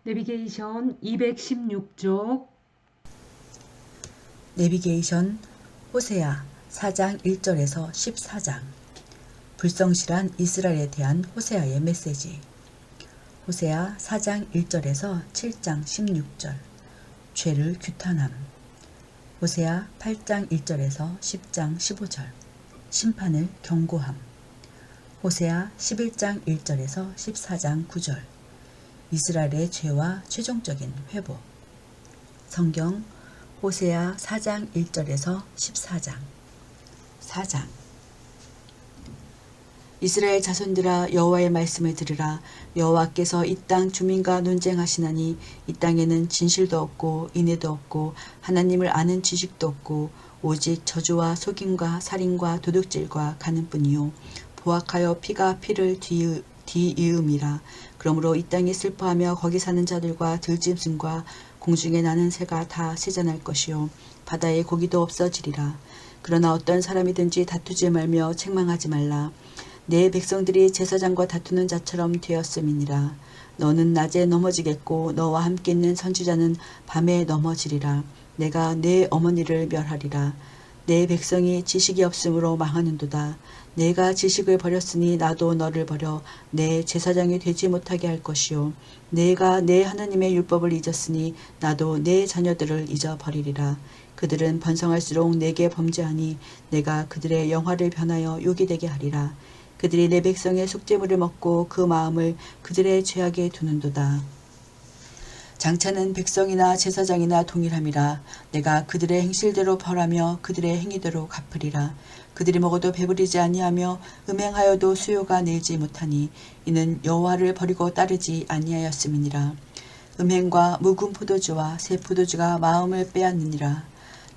내비게이션 216쪽. 내비게이션 호세아 4장 1절에서 14장. 불성실한 이스라엘에 대한 호세아의 메시지. 호세아 4장 1절에서 7장 16절. 죄를 규탄함. 호세아 8장 1절에서 10장 15절. 심판을 경고함. 호세아 11장 1절에서 14장 9절. 이스라엘의 죄와 최종적인 회복. 성경 호세아 4장 1절에서 14장. 4장. 이스라엘 자손들아, 여호와의 말씀을 들으라. 여호와께서 이 땅 주민과 논쟁하시나니 이 땅에는 진실도 없고 인애도 없고 하나님을 아는 지식도 없고 오직 저주와 속임과 살인과 도둑질과 가는뿐이요 보악하여 피가 피를 뒤이음이라. 그러므로 이 땅이 슬퍼하며 거기 사는 자들과 들짐승과 공중에 나는 새가 다 세잔할 것이요 바다의 고기도 없어지리라. 그러나 어떤 사람이든지 다투지 말며 책망하지 말라. 내 백성들이 제사장과 다투는 자처럼 되었음이니라. 너는 낮에 넘어지겠고 너와 함께 있는 선지자는 밤에 넘어지리라. 내가 내 어머니를 멸하리라. 내 백성이 지식이 없으므로 망하는도다. 내가 지식을 버렸으니 나도 너를 버려 내 제사장이 되지 못하게 할 것이요 내가 내 하나님의 율법을 잊었으니 나도 내 자녀들을 잊어버리리라. 그들은 번성할수록 내게 범죄하니 내가 그들의 영화를 변하여 욕이 되게 하리라. 그들이 내 백성의 속죄물을 먹고 그 마음을 그들의 죄악에 두는도다. 장차는 백성이나 제사장이나 동일함이라. 내가 그들의 행실대로 벌하며 그들의 행위대로 갚으리라. 그들이 먹어도 배부리지 아니하며 음행하여도 수요가 내지 못하니 이는 여호와를 버리고 따르지 아니하였음이니라. 음행과 묵은 포도주와 새 포도주가 마음을 빼앗느니라.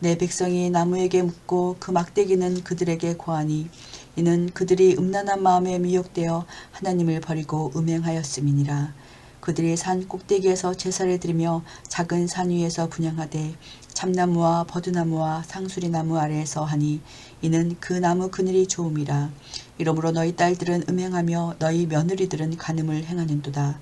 내 백성이 나무에게 묻고 그 막대기는 그들에게 고하니 이는 그들이 음란한 마음에 미혹되어 하나님을 버리고 음행하였음이니라. 그들이 산 꼭대기에서 제사를 드리며 작은 산 위에서 분향하되 참나무와 버드나무와 상수리나무 아래에서 하니 이는 그 나무 그늘이 좋음이라. 이러므로 너희 딸들은 음행하며 너희 며느리들은 간음을 행하는도다.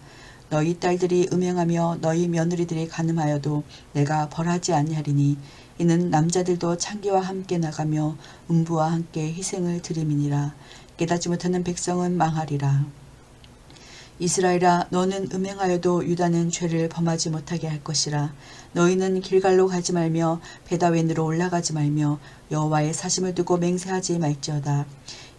너희 딸들이 음행하며 너희 며느리들이 간음하여도 내가 벌하지 아니하리니 이는 남자들도 창기와 함께 나가며 음부와 함께 희생을 드림이니라. 깨닫지 못하는 백성은 망하리라. 이스라엘아, 너는 음행하여도 유다는 죄를 범하지 못하게 할 것이라. 너희는 길갈로 가지 말며 베다웬으로 올라가지 말며 여호와의 사심을 두고 맹세하지 말지어다.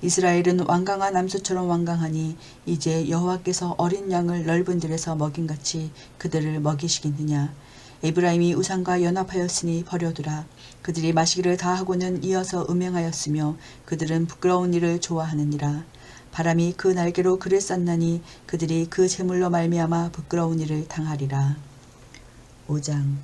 이스라엘은 완강한 암소처럼 완강하니 이제 여호와께서 어린 양을 넓은 들에서 먹인같이 그들을 먹이시겠느냐. 에브라임이 우상과 연합하였으니 버려두라. 그들이 마시기를 다하고는 이어서 음행하였으며 그들은 부끄러운 일을 좋아하느니라. 바람이 그 날개로 그를 쌌나니 그들이 그 재물로 말미암아 부끄러운 일을 당하리라. 5장.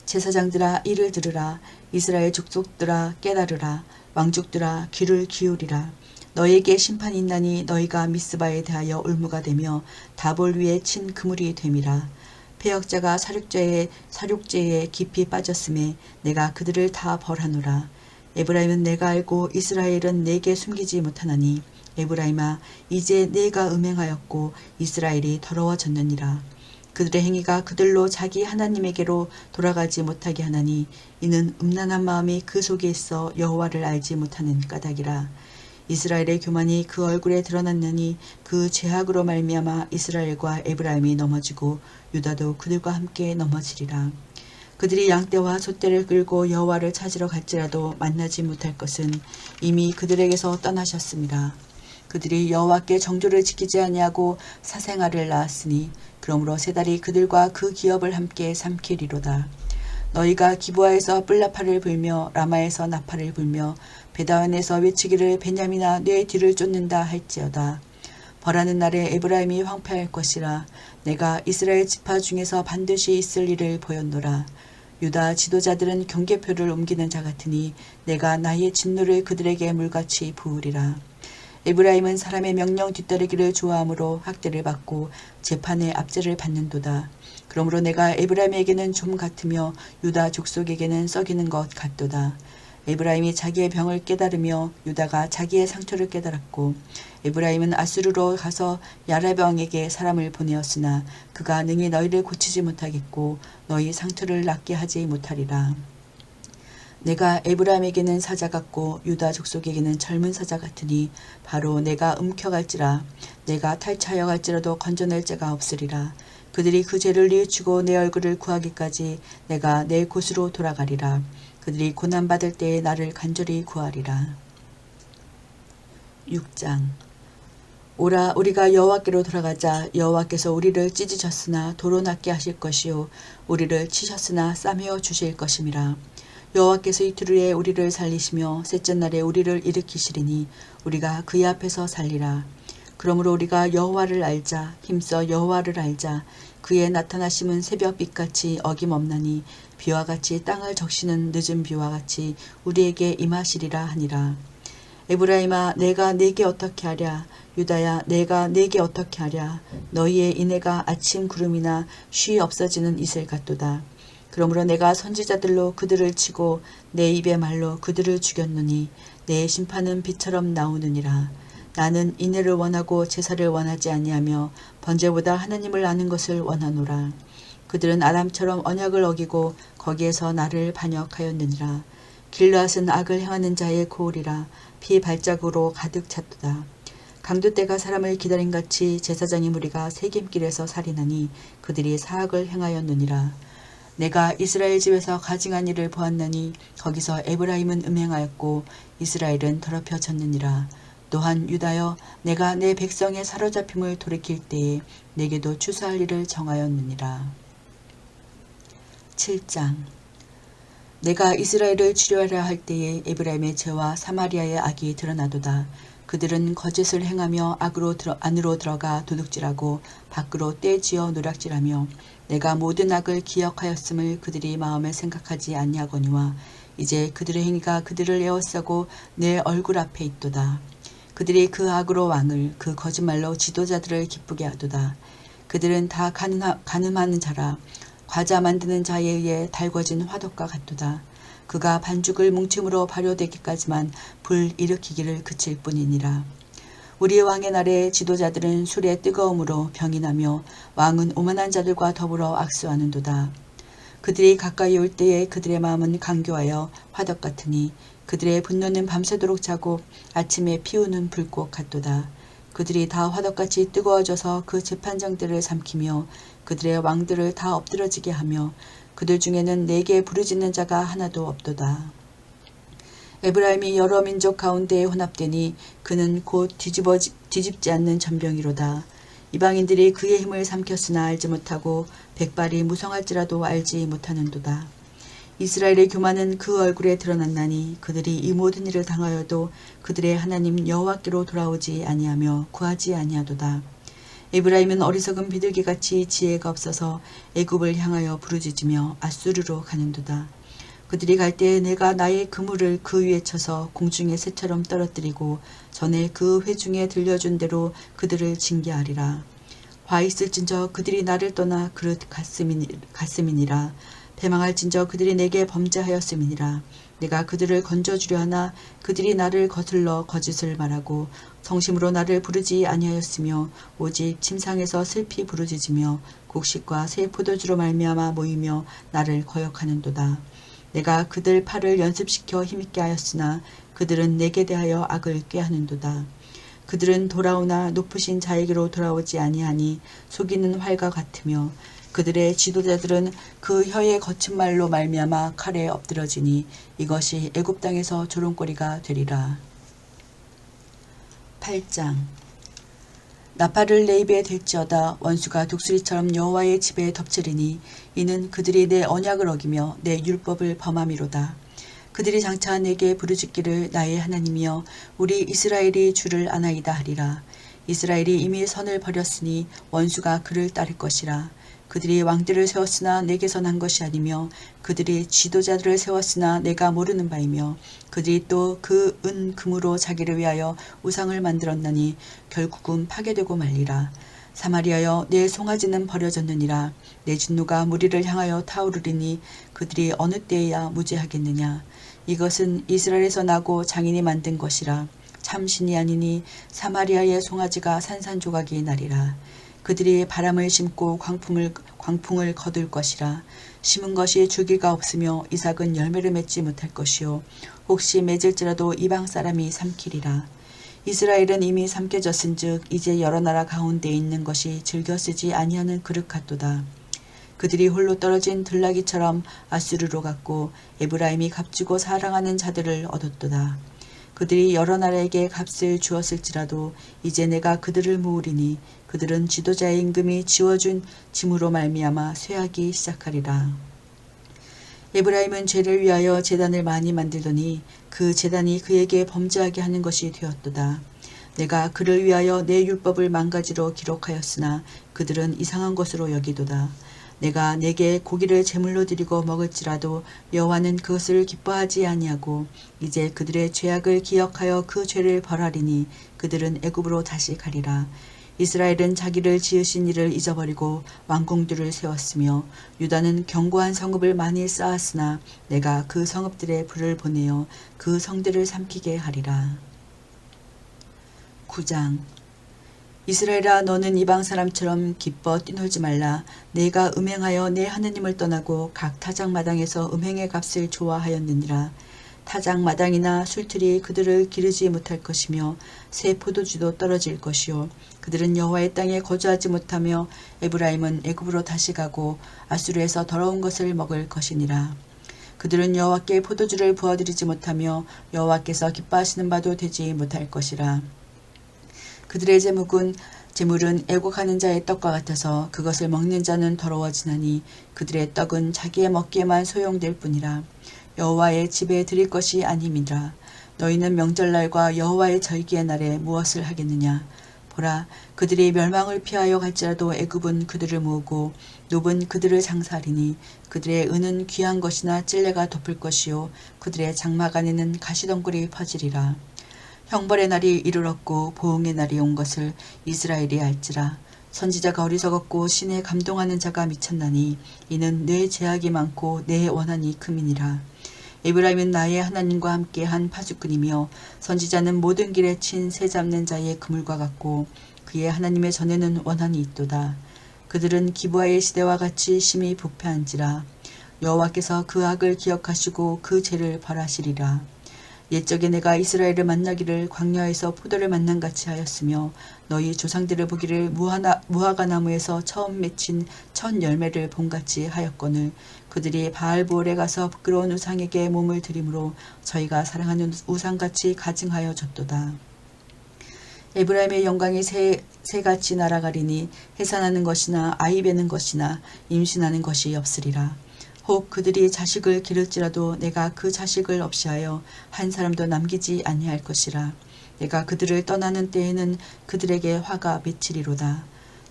제사장들아, 이를 들으라. 이스라엘 족속들아, 깨달으라. 왕족들아, 귀를 기울이라. 너에게 심판이 있나니 너희가 미스바에 대하여 올무가 되며 다볼 위에 친 그물이 됨이라. 패역자가 사륙죄에 깊이 빠졌음에 내가 그들을 다 벌하노라. 에브라임은 내가 알고 이스라엘은 내게 숨기지 못하나니 에브라임아, 이제 내가 음행하였고 이스라엘이 더러워졌느니라. 그들의 행위가 그들로 자기 하나님에게로 돌아가지 못하게 하나니 이는 음란한 마음이 그 속에 있어 여호와를 알지 못하는 까닭이라. 이스라엘의 교만이 그 얼굴에 드러났느니 그 죄악으로 말미암아 이스라엘과 에브라임이 넘어지고 유다도 그들과 함께 넘어지리라. 그들이 양떼와 소떼를 끌고 여호와를 찾으러 갈지라도 만나지 못할 것은 이미 그들에게서 떠나셨습니다. 그들이 여호와께 정조를 지키지 아니하고 사생아를 낳았으니 그러므로 세 달이 그들과 그 기업을 함께 삼키리로다. 너희가 기브아에서 뿔나팔을 불며 라마에서 나팔을 불며 베다웬에서 외치기를 베냐민아 내 뒤를 쫓는다 할지어다. 벌하는 날에 에브라임이 황폐할 것이라. 내가 이스라엘 지파 중에서 반드시 있을 일을 보였노라. 유다 지도자들은 경계표를 옮기는 자 같으니 내가 나의 진노를 그들에게 물같이 부으리라. 에브라임은 사람의 명령 뒤따르기를 좋아하므로 학대를 받고 재판의 압제를 받는도다. 그러므로 내가 에브라임에게는 좀 같으며 유다 족속에게는 썩이는 것 같도다. 에브라임이 자기의 병을 깨달으며 유다가 자기의 상처를 깨달았고 에브라임은 아수르로 가서 야렙 왕에게 사람을 보내었으나 그가 능히 너희를 고치지 못하겠고 너희 상처를 낫게 하지 못하리라. 내가 에브라임에게는 사자 같고 유다 족속에게는 젊은 사자 같으니 바로 내가 움켜갈지라. 내가 탈취하여 갈지라도 건져낼 자가 없으리라. 그들이 그 죄를 뉘우치고 내 얼굴을 구하기까지 내가 내 곳으로 돌아가리라. 그들이 고난받을 때에 나를 간절히 구하리라. 6장. 오라, 우리가 여호와께로 돌아가자. 여호와께서 우리를 찢으셨으나 도로 낫게 하실 것이요 우리를 치셨으나 싸매어 주실 것임이라. 여호와께서 이틀 후에 우리를 살리시며 셋째 날에 우리를 일으키시리니 우리가 그의 앞에서 살리라. 그러므로 우리가 여호와를 알자. 힘써 여호와를 알자. 그의 나타나심은 새벽빛같이 어김없나니 비와 같이 땅을 적시는 늦은 비와 같이 우리에게 임하시리라 하니라. 에브라임아, 내가 네게 어떻게 하랴. 유다야, 내가 네게 어떻게 하랴. 너희의 인애가 아침 구름이나 쉬 없어지는 이슬 같도다. 그러므로 내가 선지자들로 그들을 치고 내 입의 말로 그들을 죽였노니 내 심판은 비처럼 나오느니라. 나는 인애를 원하고 제사를 원하지 아니하며 번제보다 하나님을 아는 것을 원하노라. 그들은 아람처럼 언약을 어기고 거기에서 나를 반역하였느니라. 길르앗은 악을 행하는 자의 고울이라. 피 발자국으로 가득 찼도다. 강도 때가 사람을 기다림같이 제사장의 무리가 세겜길에서 살인하니 그들이 사악을 행하였느니라. 내가 이스라엘 집에서 가증한 일을 보았나니 거기서 에브라임은 음행하였고 이스라엘은 더럽혀졌느니라. 또한 유다여, 내가 내 백성의 사로잡힘을 돌이킬 때에 내게도 추수할 일을 정하였느니라. 7장. 내가 이스라엘을 치료하려 할 때에 에브라임의 죄와 사마리아의 악이 드러나도다. 그들은 거짓을 행하며 안으로 들어가 도둑질하고 밖으로 떼지어 노략질하며 내가 모든 악을 기억하였음을 그들이 마음에 생각하지 아니하거니와 이제 그들의 행위가 그들을 에워싸고 내 얼굴 앞에 있도다. 그들이 그 악으로 왕을 그 거짓말로 지도자들을 기쁘게 하도다. 그들은 다 가늠하는 자라. 과자 만드는 자에 의해 달궈진 화덕과 같도다. 그가 반죽을 뭉침으로 발효되기까지만 불 일으키기를 그칠 뿐이니라. 우리 왕의 날에 지도자들은 술의 뜨거움으로 병이 나며 왕은 오만한 자들과 더불어 악수하는도다. 그들이 가까이 올 때에 그들의 마음은 강교하여 화덕 같으니 그들의 분노는 밤새도록 자고 아침에 피우는 불꽃 같도다. 그들이 다 화덕같이 뜨거워져서 그 재판장들을 삼키며 그들의 왕들을 다 엎드러지게 하며 그들 중에는 내게 부르짖는 자가 하나도 없도다. 에브라임이 여러 민족 가운데에 혼합되니 그는 곧 뒤집지 않는 전병이로다. 이방인들이 그의 힘을 삼켰으나 알지 못하고 백발이 무성할지라도 알지 못하는도다. 이스라엘의 교만은 그 얼굴에 드러났나니 그들이 이 모든 일을 당하여도 그들의 하나님 여호와께로 돌아오지 아니하며 구하지 아니하도다. 에브라임은 어리석은 비둘기같이 지혜가 없어서 애굽을 향하여 부르짖으며 아수르로 가는도다. 그들이 갈 때에 내가 나의 그물을 그 위에 쳐서 공중의 새처럼 떨어뜨리고 전에 그 회중에 들려준 대로 그들을 징계하리라. 화 있을진저 그들이 나를 떠나 그릇 갔음이니라. 패망할진저 그들이 내게 범죄하였음이니라. 내가 그들을 건져주려 하나 그들이 나를 거슬러 거짓을 말하고 성심으로 나를 부르지 아니하였으며 오직 침상에서 슬피 부르짖으며 곡식과 새 포도주로 말미암아 모이며 나를 거역하는도다. 내가 그들 팔을 연습시켜 힘있게 하였으나 그들은 내게 대하여 악을 꾀하는도다. 그들은 돌아오나 높으신 자에게로 돌아오지 아니하니 속이는 활과 같으며 그들의 지도자들은 그 혀의 거친 말로 말미암아 칼에 엎드러지니 이것이 애굽 땅에서 조롱거리가 되리라. 8장. 나팔을 내 입에 댈지어다. 원수가 독수리처럼 여호와의 집에 덮치리니 이는 그들이 내 언약을 어기며 내 율법을 범함이로다. 그들이 장차 내게 부르짖기를 나의 하나님이여 우리 이스라엘이 주를 아나이다 하리라. 이스라엘이 이미 선을 버렸으니 원수가 그를 따를 것이라. 그들이 왕들을 세웠으나 내게서 난 것이 아니며 그들이 지도자들을 세웠으나 내가 모르는 바이며 그들이 또 그 금으로 자기를 위하여 우상을 만들었나니 결국은 파괴되고 말리라. 사마리아여 내 송아지는 버려졌느니라. 내 진노가 무리를 향하여 타오르리니 그들이 어느 때에야 무죄하겠느냐. 이것은 이스라엘에서 나고 장인이 만든 것이라. 참 신이 아니니 사마리아의 송아지가 산산조각이 나리라. 그들이 바람을 심고 광풍을 거둘 것이라. 심은 것이 줄기가 없으며 이삭은 열매를 맺지 못할 것이요 혹시 맺을지라도 이방 사람이 삼키리라. 이스라엘은 이미 삼켜졌은즉 이제 여러 나라 가운데 있는 것이 즐겨 쓰지 아니하는 그릇 같도다. 그들이 홀로 떨어진 들나귀처럼 아수르로 갔고 에브라임이 값주고 사랑하는 자들을 얻었도다. 그들이 여러 나라에게 값을 주었을지라도 이제 내가 그들을 모으리니 그들은 지도자의 임금이 지워준 짐으로 말미암아 쇠하기 시작하리라. 에브라임은 죄를 위하여 제단을 많이 만들더니 그 제단이 그에게 범죄하게 하는 것이 되었도다. 내가 그를 위하여 내 율법을 망가지로 기록하였으나 그들은 이상한 것으로 여기도다. 내가 내게 고기를 제물로 드리고 먹을지라도 여호와는 그것을 기뻐하지 아니하고 이제 그들의 죄악을 기억하여 그 죄를 벌하리니 그들은 애굽으로 다시 가리라. 이스라엘은 자기를 지으신 이를 잊어버리고 왕궁들을 세웠으며 유다는 견고한 성읍을 많이 쌓았으나 내가 그 성읍들에 불을 보내어 그 성들을 삼키게 하리라. 9장. 이스라엘아 너는 이방 사람처럼 기뻐 뛰놀지 말라. 내가 음행하여 내 하느님을 떠나고 각 타작마당에서 음행의 값을 좋아하였느니라. 타작마당이나 술틀이 그들을 기르지 못할 것이며 새 포도주도 떨어질 것이요 그들은 여호와의 땅에 거주하지 못하며 에브라임은 애굽으로 다시 가고 아수르에서 더러운 것을 먹을 것이니라. 그들은 여호와께 포도주를 부어드리지 못하며 여호와께서 기뻐하시는 바도 되지 못할 것이라. 그들의 제물은 애곡하는 자의 떡과 같아서 그것을 먹는 자는 더러워지나니 그들의 떡은 자기의 먹기에만 소용될 뿐이라. 여호와의 집에 드릴 것이 아님이라. 너희는 명절날과 여호와의 절기의 날에 무엇을 하겠느냐. 보라, 그들이 멸망을 피하여 갈지라도 애굽은 그들을 모으고 놋은 그들을 장사하리니 그들의 은은 귀한 것이나 찔레가 덮을 것이요 그들의 장막 안에는 가시덩굴이 퍼지리라. 형벌의 날이 이르렀고 보응의 날이 온 것을 이스라엘이 알지라. 선지자가 어리석었고 신에 감동하는 자가 미쳤나니 이는 내 죄악이 많고 내 원한이 금이니라. 에브라임은 나의 하나님과 함께 한 파수꾼이며 선지자는 모든 길에 친 새 잡는 자의 그물과 같고 그의 하나님의 전에는 원한이 있도다. 그들은 기브아의 시대와 같이 심히 부패한지라. 여호와께서 그 악을 기억하시고 그 죄를 벌하시리라. 옛적에 내가 이스라엘을 만나기를 광야에서 포도를 만난같이 하였으며 너희 조상들을 보기를 무화과 나무에서 처음 맺힌 첫 열매를 본같이 하였거늘 그들이 바알보올에 가서 부끄러운 우상에게 몸을 들이므로 저희가 사랑하는 우상같이 가증하여 졌도다. 에브라임의 영광이 새같이 날아가리니 해산하는 것이나 아이 베는 것이나 임신하는 것이 없으리라. 혹 그들이 자식을 기를지라도 내가 그 자식을 없이하여 한 사람도 남기지 아니할 것이라. 내가 그들을 떠나는 때에는 그들에게 화가 맺히리로다.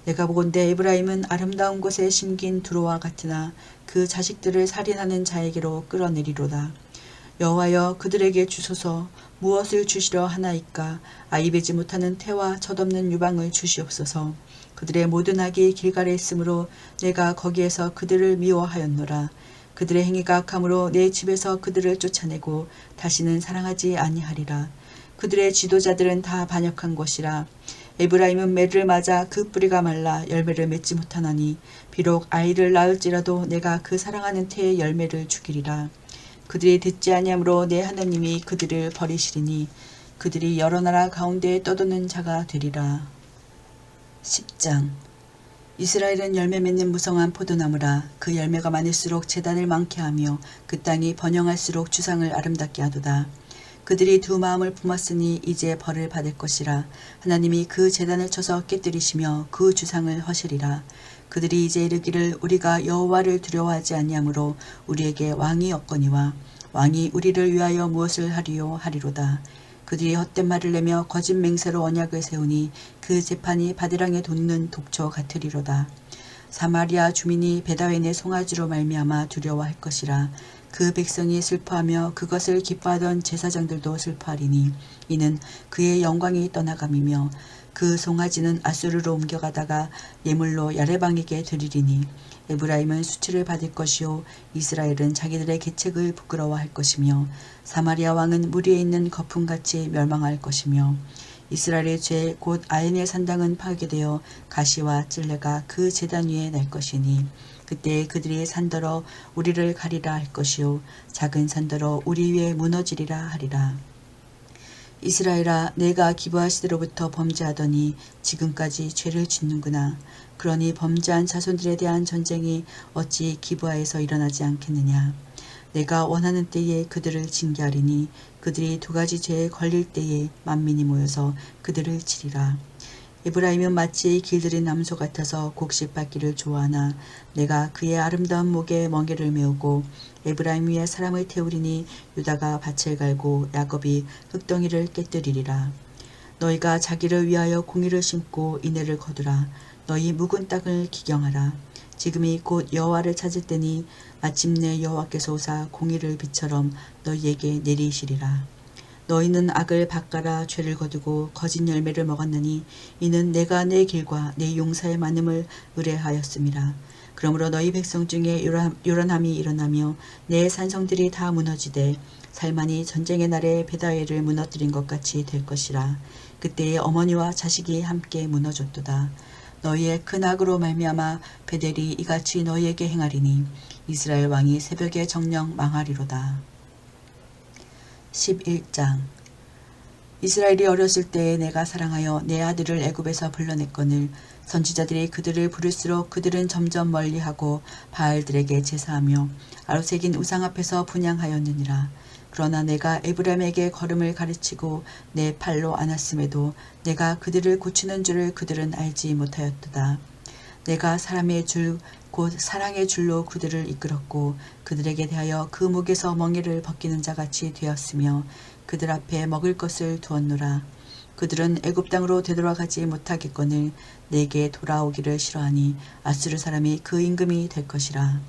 내가 보건대 에브라임은 아름다운 곳에 심긴 두로와 같으나 그 자식들을 살인하는 자에게로 끌어내리로다. 여호와여 그들에게 주소서. 무엇을 주시려 하나이까. 아이 베지 못하는 태와 젖없는 유방을 주시옵소서. 그들의 모든 악이 길갈에 있으므로 내가 거기에서 그들을 미워하였노라. 그들의 행위가 악함으로 내 집에서 그들을 쫓아내고 다시는 사랑하지 아니하리라. 그들의 지도자들은 다 반역한 것이라. 에브라임은 매를 맞아 그 뿌리가 말라 열매를 맺지 못하나니 비록 아이를 낳을지라도 내가 그 사랑하는 태의 열매를 죽이리라. 그들이 듣지 아니하므로 내 하나님이 그들을 버리시리니 그들이 여러 나라 가운데 떠도는 자가 되리라. 10장. 이스라엘은 열매 맺는 무성한 포도나무라. 그 열매가 많을수록 제단을 많게 하며 그 땅이 번영할수록 주상을 아름답게 하도다. 그들이 두 마음을 품었으니 이제 벌을 받을 것이라. 하나님이 그 제단을 쳐서 깨뜨리시며 그 주상을 허시리라. 그들이 이제 이르기를 우리가 여호와를 두려워하지 아니하므로 우리에게 왕이 없거니와 왕이 우리를 위하여 무엇을 하리요 하리로다. 그들이 헛된 말을 내며 거짓 맹세로 언약을 세우니 그 재판이 바디랑에 돋는 독초 같으리로다. 사마리아 주민이 베다웬의 송아지로 말미암아 두려워할 것이라. 그 백성이 슬퍼하며 그것을 기뻐하던 제사장들도 슬퍼하리니 이는 그의 영광이 떠나감이며 그 송아지는 아수르로 옮겨가다가 예물로 야레방에게 드리리니 에브라임은 수치를 받을 것이요 이스라엘은 자기들의 계책을 부끄러워할 것이며 사마리아 왕은 물 위에 있는 거품같이 멸망할 것이며 이스라엘의 죄 곧 아인의 산당은 파괴되어 가시와 찔레가 그 제단 위에 날 것이니 그때 그들이 산더러 우리를 가리라 할 것이요 작은 산더러 우리 위에 무너지리라 하리라. 이스라엘아 내가 기브아시드로부터 범죄하더니 지금까지 죄를 짓는구나. 그러니 범죄한 자손들에 대한 전쟁이 어찌 기브아에서 일어나지 않겠느냐. 내가 원하는 때에 그들을 징계하리니 그들이 두 가지 죄에 걸릴 때에 만민이 모여서 그들을 치리라. 에브라임은 마치 길들인 남소 같아서 곡식받기를 좋아하나 내가 그의 아름다운 목에 멍에를 메우고 에브라임 위에 사람을 태우리니 유다가 밭을 갈고 야곱이 흙덩이를 깨뜨리리라. 너희가 자기를 위하여 공의를 심고 인애를 거두라. 너희 묵은 땅을 기경하라. 지금이 곧 여호와를 찾을 때니 마침내 여호와께서 오사 공의를 비처럼 너희에게 내리시리라. 너희는 악을 밭가라 죄를 거두고 거짓 열매를 먹었느니 이는 내가 내 길과 내 용사의 많음을 의뢰하였음이라. 그러므로 너희 백성 중에 요란함이 일어나며 내 산성들이 다 무너지되 살만이 전쟁의 날에 베다웨를 무너뜨린 것 같이 될 것이라. 그때에 어머니와 자식이 함께 무너졌도다. 너희의 큰 악으로 말미암아 베델이 이같이 너희에게 행하리니 이스라엘 왕이 새벽에 정령 망하리로다. 11장 이스라엘이 어렸을 때에 내가 사랑하여 내 아들을 애굽에서 불러냈거늘 선지자들이 그들을 부를수록 그들은 점점 멀리하고 바알들에게 제사하며 아로새긴 우상 앞에서 분향하였느니라. 그러나 내가 에브라임에게 걸음을 가르치고 내 팔로 안았음에도 내가 그들을 고치는 줄을 그들은 알지 못하였도다. 내가 사람의 줄 곧 사랑의 줄로 그들을 이끌었고 그들에게 대하여 그 목에서 멍에를 벗기는 자같이 되었으며 그들 앞에 먹을 것을 두었노라. 그들은 애굽 땅으로 되돌아가지 못하겠거늘 내게 돌아오기를 싫어하니 아수르 사람이 그 임금이 될 것이라.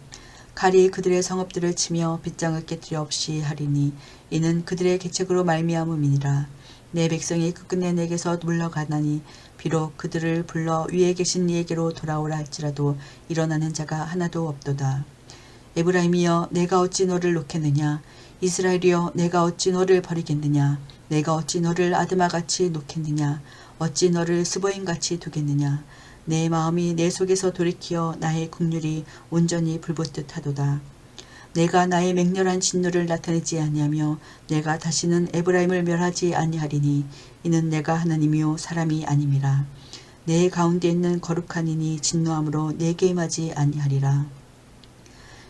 칼이 그들의 성읍들을 치며 빗장을 깨뜨려 없이 하리니 이는 그들의 계책으로 말미암음이니라. 내 백성이 끝끝내 내게서 물러가나니 비록 그들을 불러 위에 계신 이에게로 돌아오라 할지라도 일어나는 자가 하나도 없도다. 에브라임이여 내가 어찌 너를 놓겠느냐. 이스라엘이여 내가 어찌 너를 버리겠느냐. 내가 어찌 너를 아드마같이 놓겠느냐. 어찌 너를 스보임같이 두겠느냐. 내 마음이 내 속에서 돌이키어 나의 국률이 온전히 불붙듯 하도다. 내가 나의 맹렬한 진노를 나타내지 아니하며 내가 다시는 에브라임을 멸하지 아니하리니 이는 내가 하나님이요 사람이 아님이라. 내 가운데 있는 거룩한 이니 진노함으로 내게 임하지 아니하리라.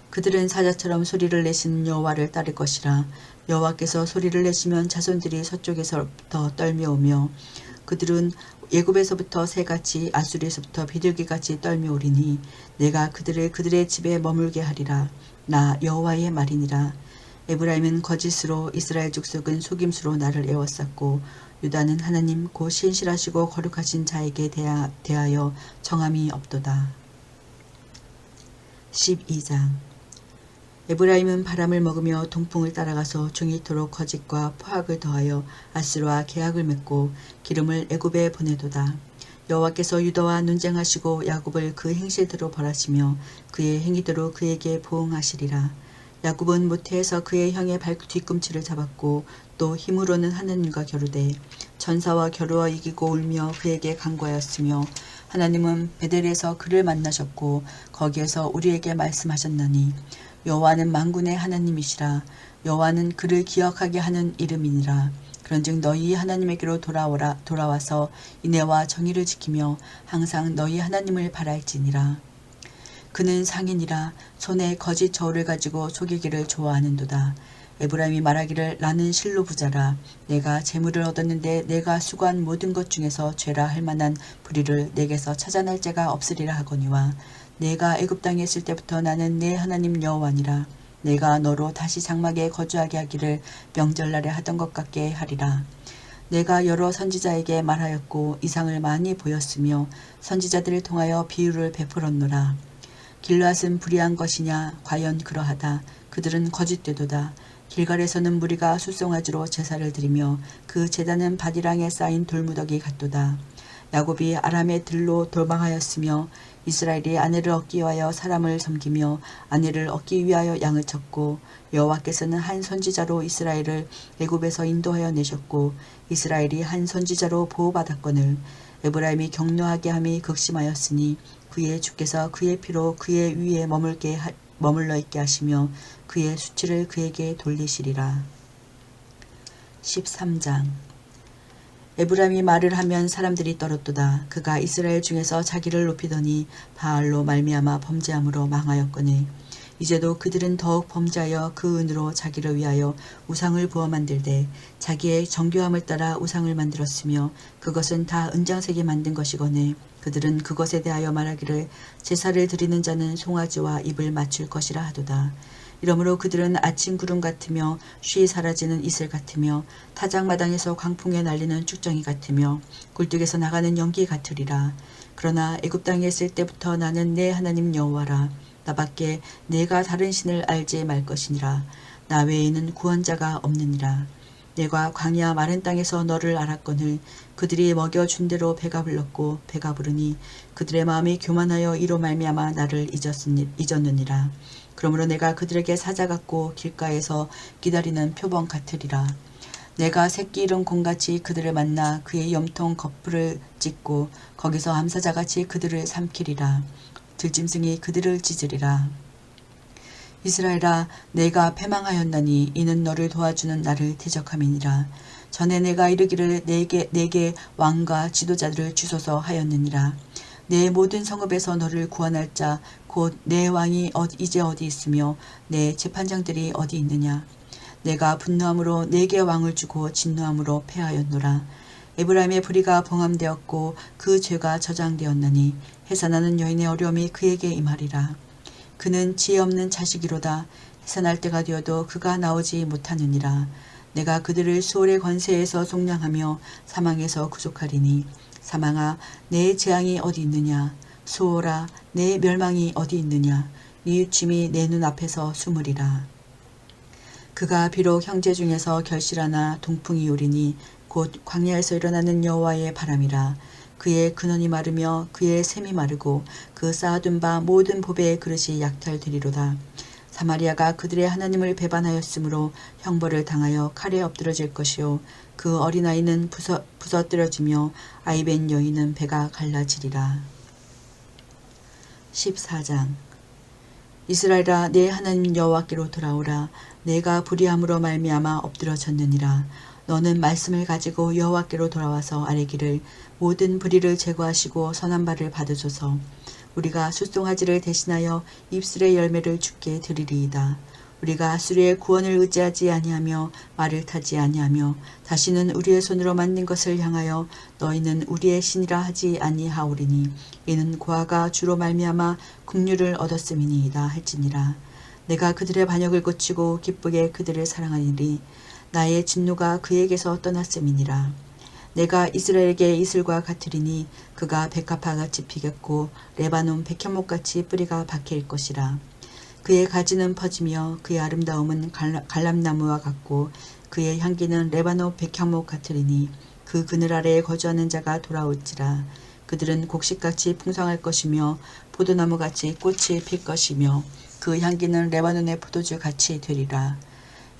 그들은 사자처럼 소리를 내시는 여호와를 따를 것이라. 여호와께서 소리를 내시면 자손들이 서쪽에서부터 떨며오며 그들은 예굽에서부터 새같이 아수르에서부터 비둘기같이 떨며오리니 내가 그들을 그들의 집에 머물게 하리라. 나 여호와의 말이니라. 에브라임은 거짓으로 이스라엘 족속은 속임수로 나를 애워쌌고 유다는 하나님 곧 신실하시고 거룩하신 자에게 대하여 정함이 없도다. 12장 에브라임은 바람을 먹으며 동풍을 따라가서 종이토록 거짓과 포악을 더하여 아수르와 계약을 맺고 기름을 애굽에 보내도다. 여호와께서 유다와 논쟁하시고 야곱을 그 행실대로 벌하시며 그의 행위대로 그에게 보응하시리라. 야곱은 모태에서 그의 형의 뒤꿈치를 잡았고 또 힘으로는 하나님과 겨루되 전사와 겨루어 이기고 울며 그에게 간구하였으며 하나님은 베델에서 그를 만나셨고 거기에서 우리에게 말씀하셨나니 여호와는 만군의 하나님이시라. 여호와는 그를 기억하게 하는 이름이니라. 그런즉 너희 하나님에게로 돌아와서 인애와 정의를 지키며 항상 너희 하나님을 바랄지니라. 그는 상인이라 손에 거짓 저울을 가지고 속이기를 좋아하는도다. 에브라임이 말하기를 나는 실로 부자라. 내가 재물을 얻었는데 내가 수고한 모든 것 중에서 죄라 할 만한 불의를 내게서 찾아낼 자가 없으리라 하거니와 내가 애굽 땅에 있을 때부터 나는 내 하나님 여호와니라. 내가 너로 다시 장막에 거주하게 하기를 명절날에 하던 것 같게 하리라. 내가 여러 선지자에게 말하였고 이상을 많이 보였으며 선지자들을 통하여 비유를 베풀었노라. 길앗은 불의한 것이냐? 과연 그러하다. 그들은 거짓되도다. 길갈에서는 무리가 숫송아지로 제사를 드리며 그 제단은 바디랑에 쌓인 돌무더기 같도다. 야곱이 아람의 들로 도망하였으며 이스라엘이 아내를 얻기 위하여 사람을 섬기며 아내를 얻기 위하여 양을 쳤고 여호와께서는 한 선지자로 이스라엘을 애굽에서 인도하여 내셨고 이스라엘이 한 선지자로 보호받았거늘 에브라임이 격노하게 함이 극심하였으니 그의 주께서 그의 피로 그의 위에 머물러 있게 하시며 그의 수치를 그에게 돌리시리라. 13장 에브라임이 말을 하면 사람들이 떨었도다. 그가 이스라엘 중에서 자기를 높이더니 바알로 말미암아 범죄함으로 망하였거늘 이제도 그들은 더욱 범죄하여 그 은으로 자기를 위하여 우상을 부어 만들되 자기의 정교함을 따라 우상을 만들었으며 그것은 다 은장색이 만든 것이거늘 그들은 그것에 대하여 말하기를 제사를 드리는 자는 송아지와 입을 맞출 것이라 하도다. 이러므로 그들은 아침 구름 같으며 쉬 사라지는 이슬 같으며 타작마당에서 광풍에 날리는 쭉정이 같으며 굴뚝에서 나가는 연기 같으리라. 그러나 애굽 땅에 있을 때부터 나는 내 하나님 여호와라. 나밖에 내가 다른 신을 알지 말 것이니라. 나 외에는 구원자가 없느니라. 내가 광야 마른 땅에서 너를 알았거늘 그들이 먹여준 대로 배가 불렀고 배가 부르니 그들의 마음이 교만하여 이로 말미암아 나를 잊었느니라. 그러므로 내가 그들에게 사자 같고 길가에서 기다리는 표범 같으리라. 내가 새끼 잃은 곰같이 그들을 만나 그의 염통 거풀을 찢고 거기서 암사자같이 그들을 삼키리라. 들짐승이 그들을 찢으리라. 이스라엘아 내가 패망하였나니 이는 너를 도와주는 나를 대적함이니라. 전에 내가 이르기를 내게 왕과 지도자들을 주소서 하였느니라. 내 모든 성읍에서 너를 구원할 자 곧 내 왕이 이제 어디 있으며 내 재판장들이 어디 있느냐. 내가 분노함으로 내게 왕을 주고 진노함으로 패하였노라. 에브라임의 불의가 봉함되었고 그 죄가 저장되었나니 해산하는 여인의 어려움이 그에게 임하리라. 그는 지혜 없는 자식이로다. 해산할 때가 되어도 그가 나오지 못하느니라. 내가 그들을 수월의 권세에서 속량하며 사망에서 구속하리니 사망아 내 재앙이 어디 있느냐. 수월아 내 멸망이 어디 있느냐. 이웃침이 내 눈앞에서 숨으리라. 그가 비록 형제 중에서 결실하나 동풍이 오리니 곧 광야에서 일어나는 여호와의 바람이라. 그의 근원이 마르며 그의 샘이 마르고 그 쌓아둔 바 모든 보배의 그릇이 약탈되리로다. 사마리아가 그들의 하나님을 배반하였으므로 형벌을 당하여 칼에 엎드러질 것이요 그 어린아이는 부서뜨려지며 아이벤 여인은 배가 갈라지리라. 14장 이스라엘아 내 하나님 여호와께로 돌아오라. 내가 불의함으로 말미암아 엎드러졌느니라. 너는 말씀을 가지고 여호와께로 돌아와서 아뢰기를 모든 불의를 제거하시고 선한 바를 받으소서. 우리가 숫송아지를 대신하여 입술의 열매를 주께 드리리이다. 우리가 수리의 구원을 의지하지 아니하며 말을 타지 아니하며 다시는 우리의 손으로 만든 것을 향하여 너희는 우리의 신이라 하지 아니하오리니 이는 고아가 주로 말미암아 긍휼을 얻었음이니이다 할지니라. 내가 그들의 반역을 고치고 기쁘게 그들을 사랑하리니 나의 진노가 그에게서 떠났음이니라. 내가 이스라엘에게 이슬과 같으리니 그가 백합화같이 피겠고 레바논 백현목같이 뿌리가 박힐 것이라. 그의 가지는 퍼지며 그의 아름다움은 갈람나무와 같고 그의 향기는 레바논 백향목 같으리니 그 그늘 아래에 거주하는 자가 돌아올지라. 그들은 곡식같이 풍성할 것이며 포도나무같이 꽃이 필 것이며 그 향기는 레바논의 포도주 같이 되리라.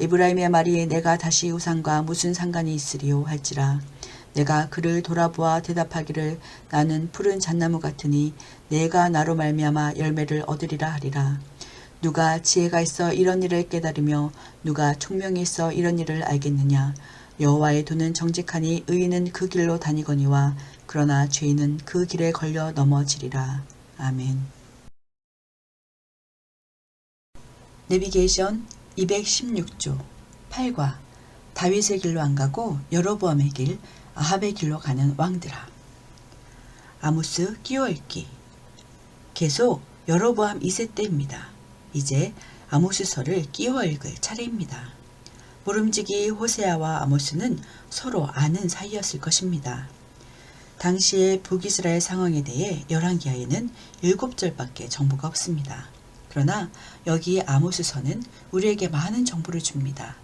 에브라임의 말이 내가 다시 우상과 무슨 상관이 있으리요 할지라. 내가 그를 돌아보아 대답하기를 나는 푸른 잣나무 같으니 내가 나로 말미암아 열매를 얻으리라 하리라. 누가 지혜가 있어 이런 일을 깨달으며 누가 총명이 있어 이런 일을 알겠느냐. 여호와의 도는 정직하니 의인은 그 길로 다니거니와 그러나 죄인은 그 길에 걸려 넘어지리라. 아멘. 내비게이션 216조 8과 다윗의 길로 안 가고 여로보암의 길 아합의 길로 가는 왕들아. 아모스 끼워읽기. 계속 여로보암 2세 때입니다. 이제 아모스서를 끼워 읽을 차례입니다. 모름지기 호세아와 아모스는 서로 아는 사이였을 것입니다. 당시의 북이스라엘 상황에 대해 열왕기하에는 7절밖에 정보가 없습니다. 그러나 여기 아모스서는 우리에게 많은 정보를 줍니다.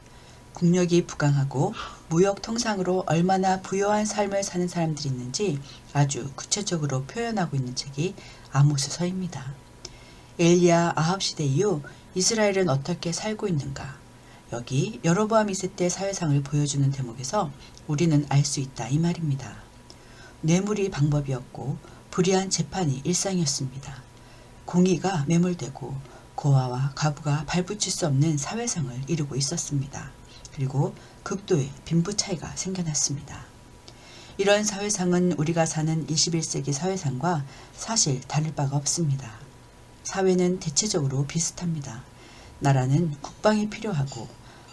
국력이 부강하고 무역 통상으로 얼마나 부유한 삶을 사는 사람들이 있는지 아주 구체적으로 표현하고 있는 책이 아모스서입니다. 엘리야 아합 시대 이후 이스라엘은 어떻게 살고 있는가? 여기 여로보암 2세 때 사회상을 보여주는 대목에서 우리는 알 수 있다 이 말입니다. 뇌물이 방법이었고 불의한 재판이 일상이었습니다. 공의가 매몰되고 고아와 과부가 발붙일 수 없는 사회상을 이루고 있었습니다. 그리고 극도의 빈부 차이가 생겨났습니다. 이런 사회상은 우리가 사는 21세기 사회상과 사실 다를 바가 없습니다. 사회는 대체적으로 비슷합니다. 나라는 국방이 필요하고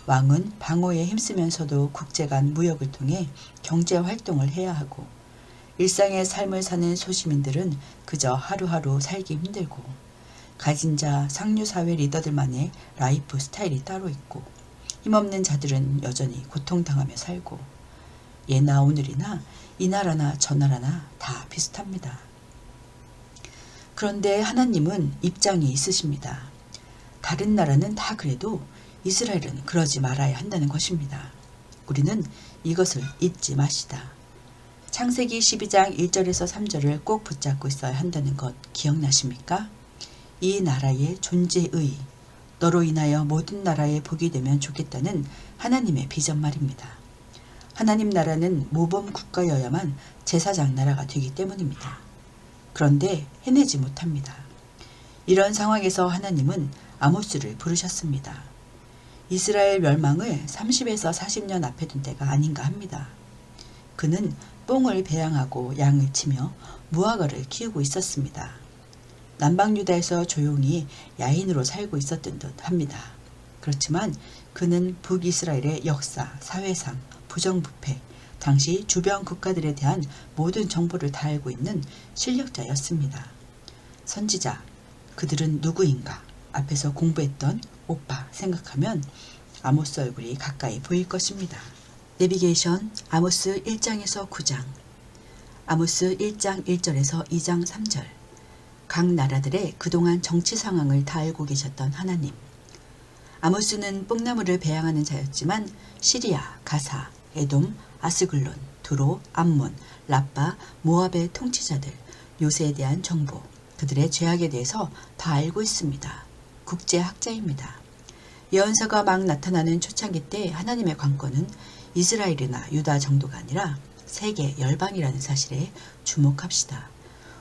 왕은 방어에 힘쓰면서도 국제 간 무역을 통해 경제 활동을 해야 하고 일상의 삶을 사는 소시민들은 그저 하루하루 살기 힘들고 가진 자 상류사회 리더들만의 라이프 스타일이 따로 있고 힘없는 자들은 여전히 고통당하며 살고 예나 오늘이나 이 나라나 저 나라나 다 비슷합니다. 그런데 하나님은 입장이 있으십니다. 다른 나라는 다 그래도 이스라엘은 그러지 말아야 한다는 것입니다. 우리는 이것을 잊지 마시다. 창세기 12장 1절에서 3절을 꼭 붙잡고 있어야 한다는 것 기억나십니까? 이 나라의 존재의 너로 인하여 모든 나라에 복이 되면 좋겠다는 하나님의 비전 말입니다. 하나님 나라는 모범 국가여야만 제사장 나라가 되기 때문입니다. 그런데 해내지 못합니다. 이런 상황에서 하나님은 아모스를 부르셨습니다. 이스라엘 멸망을 30에서 40년 앞에 둔 때가 아닌가 합니다. 그는 뽕을 배양하고 양을 치며 무화과를 키우고 있었습니다. 남방 유다에서 조용히 야인으로 살고 있었던 듯 합니다. 그렇지만 그는 북이스라엘의 역사, 사회상, 부정부패, 당시 주변 국가들에 대한 모든 정보를 다 알고 있는 실력자였습니다. 선지자, 그들은 누구인가? 앞에서 공부했던 오빠 생각하면 아모스 얼굴이 가까이 보일 것입니다. 내비게이션 아모스 1장에서 9장, 아모스 1장 1절에서 2장 3절. 각 나라들의 그동안 정치 상황을 다 알고 계셨던 하나님. 아모스는 뽕나무를 배양하는 자였지만 시리아, 가사, 에돔, 아스글론, 두로, 암몬, 라빠, 모압의 통치자들, 요새에 대한 정보, 그들의 죄악에 대해서 다 알고 있습니다. 국제학자입니다. 예언서가 막 나타나는 초창기 때 하나님의 관건은 이스라엘이나 유다 정도가 아니라 세계 열방이라는 사실에 주목합시다.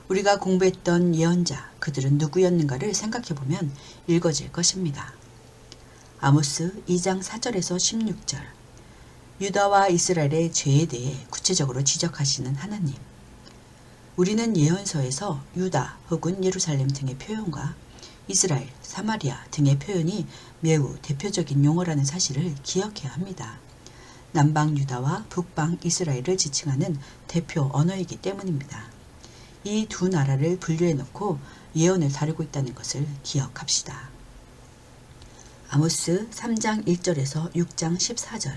우리가 공부했던 예언자, 그들은 누구였는가를 생각해보면 읽어질 것입니다. 아모스 2장 4절에서 16절. 유다와 이스라엘의 죄에 대해 구체적으로 지적하시는 하나님. 우리는 예언서에서 유다 혹은 예루살렘 등의 표현과 이스라엘, 사마리아 등의 표현이 매우 대표적인 용어라는 사실을 기억해야 합니다. 남방 유다와 북방 이스라엘을 지칭하는 대표 언어이기 때문입니다. 이 두 나라를 분류해놓고 예언을 다루고 있다는 것을 기억합시다. 아모스 3장 1절에서 6장 14절.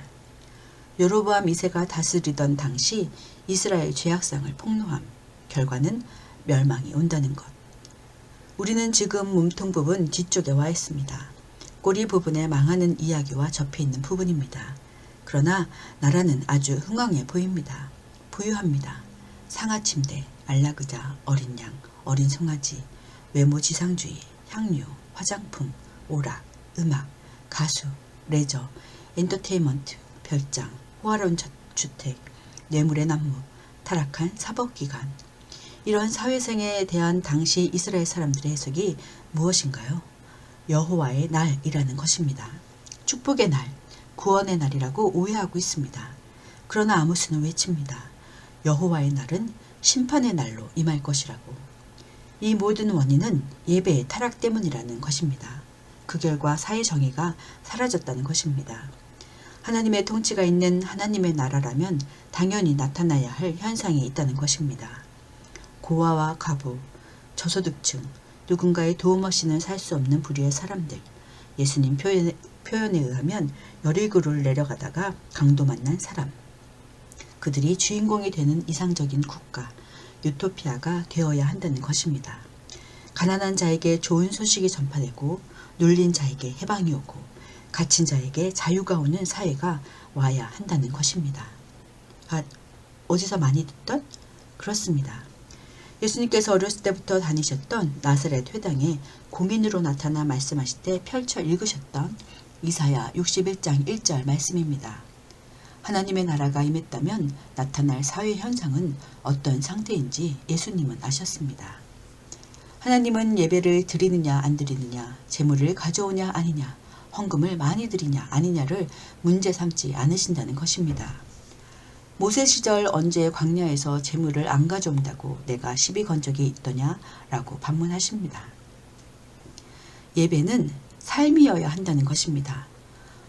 여로보암 2세가 다스리던 당시 이스라엘 죄악상을 폭로함. 결과는 멸망이 온다는 것. 우리는 지금 몸통 부분 뒤쪽에 와 있습니다. 꼬리 부분에 망하는 이야기와 접해있는 부분입니다. 그러나 나라는 아주 흥왕해 보입니다. 부유합니다. 상하침대, 안락의자, 어린 양, 어린 송아지, 외모 지상주의, 향유, 화장품, 오락, 음악, 가수, 레저, 엔터테인먼트, 별장, 호화로운 주택, 뇌물의 난무, 타락한 사법기관. 이런 사회생에 대한 당시 이스라엘 사람들의 해석이 무엇인가요? 여호와의 날이라는 것입니다. 축복의 날, 구원의 날이라고 오해하고 있습니다. 그러나 아모스는 외칩니다. 여호와의 날은 심판의 날로 임할 것이라고. 이 모든 원인은 예배의 타락 때문이라는 것입니다. 그 결과 사회 정의가 사라졌다는 것입니다. 하나님의 통치가 있는 하나님의 나라라면 당연히 나타나야 할 현상이 있다는 것입니다. 고아와 과부, 저소득층, 누군가의 도움 없이는 살 수 없는 부류의 사람들, 예수님 표현에 의하면 열일그루를 내려가다가 강도 만난 사람, 그들이 주인공이 되는 이상적인 국가, 유토피아가 되어야 한다는 것입니다. 가난한 자에게 좋은 소식이 전파되고 눌린 자에게 해방이 오고 갇힌 자에게 자유가 오는 사회가 와야 한다는 것입니다. 어디서 많이 듣던? 그렇습니다. 예수님께서 어렸을 때부터 다니셨던 나사렛 회당에 공인으로 나타나 말씀하실 때 펼쳐 읽으셨던 이사야 61장 1절 말씀입니다. 하나님의 나라가 임했다면 나타날 사회 현상은 어떤 상태인지 예수님은 아셨습니다. 하나님은 예배를 드리느냐 안 드리느냐, 제물을 가져오냐 아니냐, 헌금을 많이 드리냐 아니냐를 문제 삼지 않으신다는 것입니다. 모세 시절 언제 광야에서 제물을 안 가져온다고 내가 시비 건 적이 있더냐 라고 반문하십니다. 예배는 삶이어야 한다는 것입니다.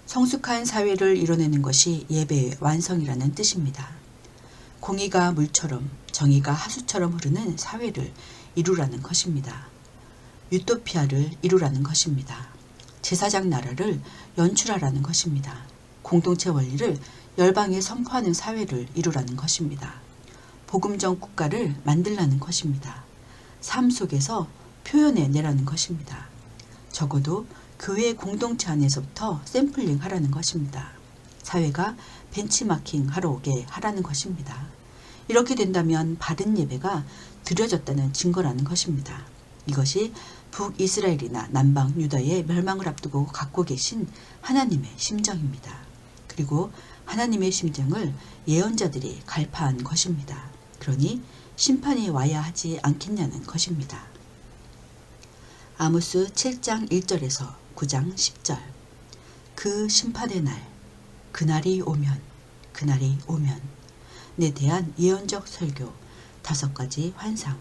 성숙한 사회를 이뤄내는 것이 예배의 완성이라는 뜻입니다. 공의가 물처럼 정의가 하수처럼 흐르는 사회를 이루라는 것입니다. 유토피아를 이루라는 것입니다. 제사장 나라를 연출하라는 것입니다. 공동체 원리를 열방에 선포하는 사회를 이루라는 것입니다. 복음적 국가를 만들라는 것입니다. 삶 속에서 표현해내라는 것입니다. 적어도 교회 공동체 안에서부터 샘플링 하라는 것입니다. 사회가 벤치마킹 하러 오게 하라는 것입니다. 이렇게 된다면 바른 예배가 드려졌다는 증거라는 것입니다. 이것이 북이스라엘이나 남방 유다의 멸망을 앞두고 갖고 계신 하나님의 심정입니다. 그리고 하나님의 심정을 예언자들이 갈파한 것입니다. 그러니 심판이 와야 하지 않겠냐는 것입니다. 아모스 7장 1절에서 9장 10절. 그 심판의 날, 그날이 오면 에 대한 예언적 설교 5가지 환상.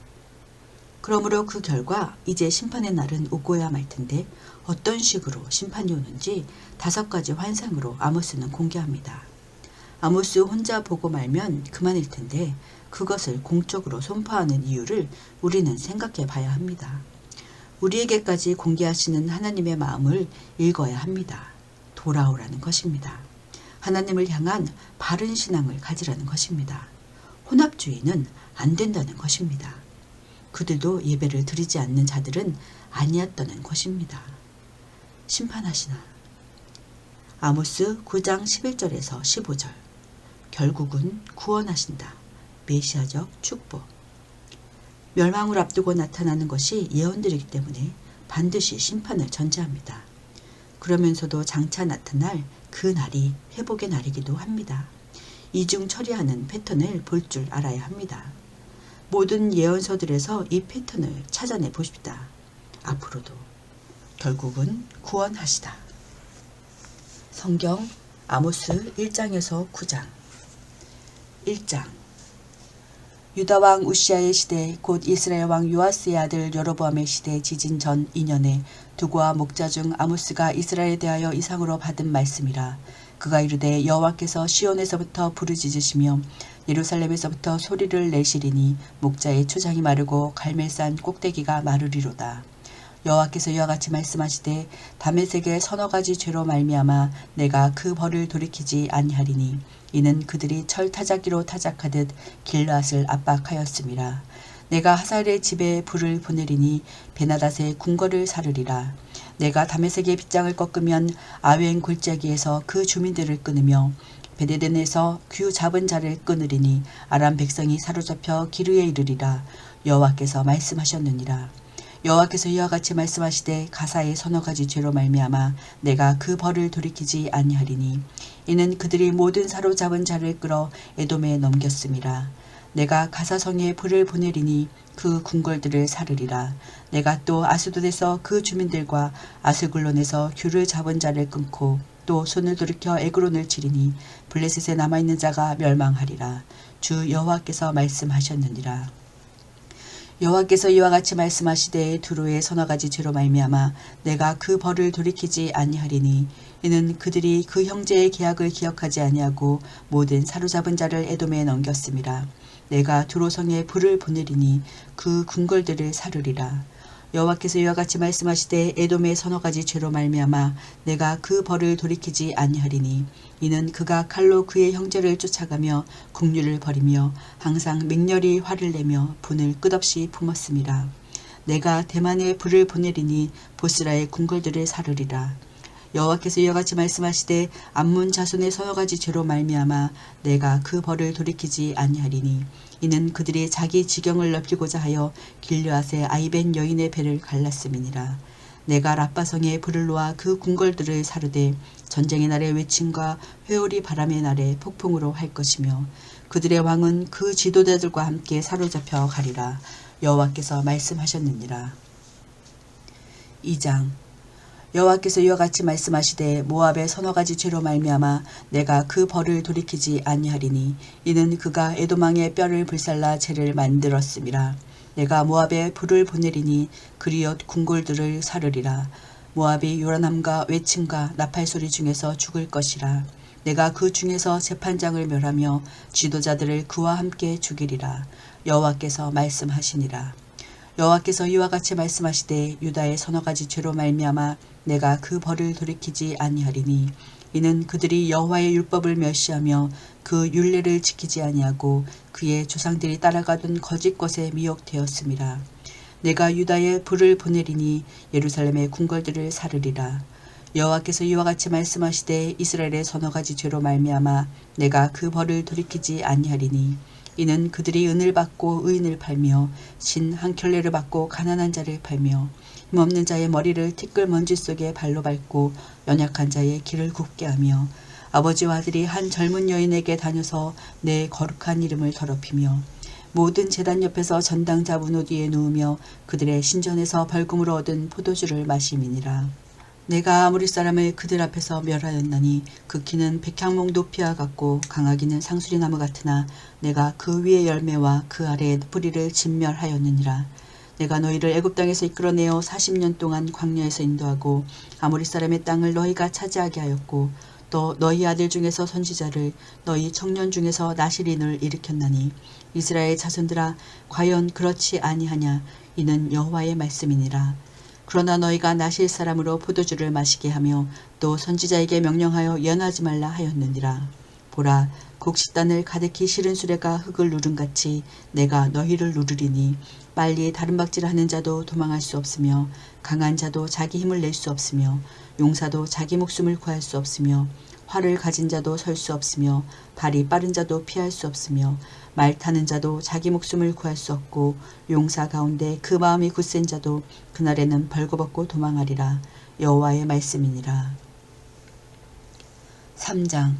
그러므로 그 결과 이제 심판의 날은 오고야 말 텐데 어떤 식으로 심판이 오는지 5가지 환상으로 아모스는 공개합니다. 아모스 혼자 보고 말면 그만일 텐데 그것을 공적으로 선포하는 이유를 우리는 생각해 봐야 합니다. 우리에게까지 공개하시는 하나님의 마음을 읽어야 합니다. 돌아오라는 것입니다. 하나님을 향한 바른 신앙을 가지라는 것입니다. 혼합주의는 안 된다는 것입니다. 그들도 예배를 드리지 않는 자들은 아니었다는 것입니다. 심판하시나. 아모스 9장 11절에서 15절. 결국은 구원하신다. 메시아적 축복. 멸망을 앞두고 나타나는 것이 예언들이기 때문에 반드시 심판을 전제합니다. 그러면서도 장차 나타날 그 날이 회복의 날이기도 합니다. 이중 처리하는 패턴을 볼 줄 알아야 합니다. 모든 예언서들에서 이 패턴을 찾아내 보십시다. 앞으로도 결국은 구원하시다. 성경 아모스 1장에서 9장. 1장. 유다 왕 우시아의 시대 곧 이스라엘 왕 요아스의 아들 여로보암의 시대 지진 전 2년에 두고와 목자 중 아모스가 이스라엘에 대하여 이상으로 받은 말씀이라. 그가 이르되 여호와께서 시온에서부터 부르짖으시며 예루살렘에서부터 소리를 내시리니 목자의 초장이 마르고 갈멜산 꼭대기가 마르리로다. 여호와께서 이와 같이 말씀하시되 다메섹의 서너 가지 죄로 말미암아 내가 그 벌을 돌이키지 아니하리니 이는 그들이 철 타작기로 타작하듯 길앗을 압박하였음이라. 내가 하살의 집에 불을 보내리니 베나닷의 궁궐을 사르리라. 내가 다메섹의 빗장을 꺾으면 아웬 골짜기에서 그 주민들을 끊으며 베데덴에서 귀 잡은 자를 끊으리니 아람 백성이 사로잡혀 기르에 이르리라. 여호와께서 말씀하셨느니라. 여호와께서 이와 같이 말씀하시되 가사의 서너 가지 죄로 말미암아 내가 그 벌을 돌이키지 아니하리니 이는 그들이 모든 사로잡은 자를 끌어 에돔에 넘겼음이라. 내가 가사성에 불을 보내리니 그 궁궐들을 사르리라. 내가 또 아스돗에서 그 주민들과 아스글론에서 귤을 잡은 자를 끊고 또 손을 돌이켜 에그론을 치리니 블레셋에 남아있는 자가 멸망하리라. 주 여호와께서 말씀하셨느니라. 여호와께서 이와 같이 말씀하시되 두로의 서너 가지 죄로 말미암아 내가 그 벌을 돌이키지 아니하리니 이는 그들이 그 형제의 계약을 기억하지 아니하고 모든 사로잡은 자를 에돔에 넘겼음이라. 내가 두로성에 불을 보내리니 그 궁궐들을 사르리라. 여호와께서 이와 같이 말씀하시되 에돔의 서너 가지 죄로 말미암아 내가 그 벌을 돌이키지 아니하리니 이는 그가 칼로 그의 형제를 쫓아가며 국류를 벌이며 항상 맹렬히 화를 내며 분을 끝없이 품었음이라. 내가 대만에 불을 보내리니 보스라의 궁궐들을 사르리라. 여호와께서 이와 같이 말씀하시되 암몬 자손의 서너 가지 죄로 말미암아 내가 그 벌을 돌이키지 아니하리니 이는 그들이 자기 지경을 넓히고자 하여 길르앗의 아이벤 여인의 배를 갈랐음이니라. 내가 라빠성에 불을 놓아 그 궁궐들을 사르되 전쟁의 날에 외침과 회오리 바람의 날에 폭풍으로 할 것이며 그들의 왕은 그 지도자들과 함께 사로잡혀 가리라. 여호와께서 말씀하셨느니라. 2장. 여호와께서 이와 같이 말씀하시되 모압의 서너 가지 죄로 말미암아 내가 그 벌을 돌이키지 아니하리니 이는 그가 에돔왕의 뼈를 불살라 죄를 만들었음이라. 내가 모압에 불을 보내리니 그리엇 궁궐들을 사르리라. 모압이 요란함과 외침과 나팔 소리 중에서 죽을 것이라. 내가 그 중에서 재판장을 멸하며 지도자들을 그와 함께 죽이리라. 여호와께서 말씀하시니라. 여호와께서 이와 같이 말씀하시되 유다의 서너 가지 죄로 말미암아 내가 그 벌을 돌이키지 아니하리니 이는 그들이 여호와의 율법을 멸시하며 그 율례를 지키지 아니하고 그의 조상들이 따라가던 거짓 것에 미혹되었음이라. 내가 유다에 불을 보내리니 예루살렘의 궁궐들을 사르리라. 여호와께서 이와 같이 말씀하시되 이스라엘의 서너 가지 죄로 말미암아 내가 그 벌을 돌이키지 아니하리니 이는 그들이 은을 받고 의인을 팔며 신 한 켤레를 받고 가난한 자를 팔며 힘없는 자의 머리를 티끌 먼지 속에 발로 밟고 연약한 자의 길을 굽게 하며 아버지와 아들이 한 젊은 여인에게 다녀서 내 거룩한 이름을 더럽히며 모든 제단 옆에서 전당 잡은 옷 위에 누우며 그들의 신전에서 벌금으로 얻은 포도주를 마심이니라. 내가 아모리 사람을 그들 앞에서 멸하였나니 그 키는 백향목 높이와 같고 강하기는 상수리 나무 같으나 내가 그 위의 열매와 그 아래의 뿌리를 진멸하였느니라. 내가 너희를 애굽 땅에서 이끌어내어 40년 동안 광야에서 인도하고 아모리 사람의 땅을 너희가 차지하게 하였고 또 너희 아들 중에서 선지자를 너희 청년 중에서 나실인을 일으켰나니 이스라엘 자손들아 과연 그렇지 아니하냐. 이는 여호와의 말씀이니라. 그러나 너희가 나실 사람으로 포도주를 마시게 하며 또 선지자에게 명령하여 연하지 말라 하였느니라. 보라, 곡식단을 가득히 실은 수레가 흙을 누른같이 내가 너희를 누르리니 빨리 다름박질하는 자도 도망할 수 없으며 강한 자도 자기 힘을 낼 수 없으며 용사도 자기 목숨을 구할 수 없으며 활을 가진 자도 설 수 없으며 발이 빠른 자도 피할 수 없으며 말 타는 자도 자기 목숨을 구할 수 없고 용사 가운데 그 마음이 굳센 자도 그날에는 벌거벗고 도망하리라. 여호와의 말씀이니라. 3장.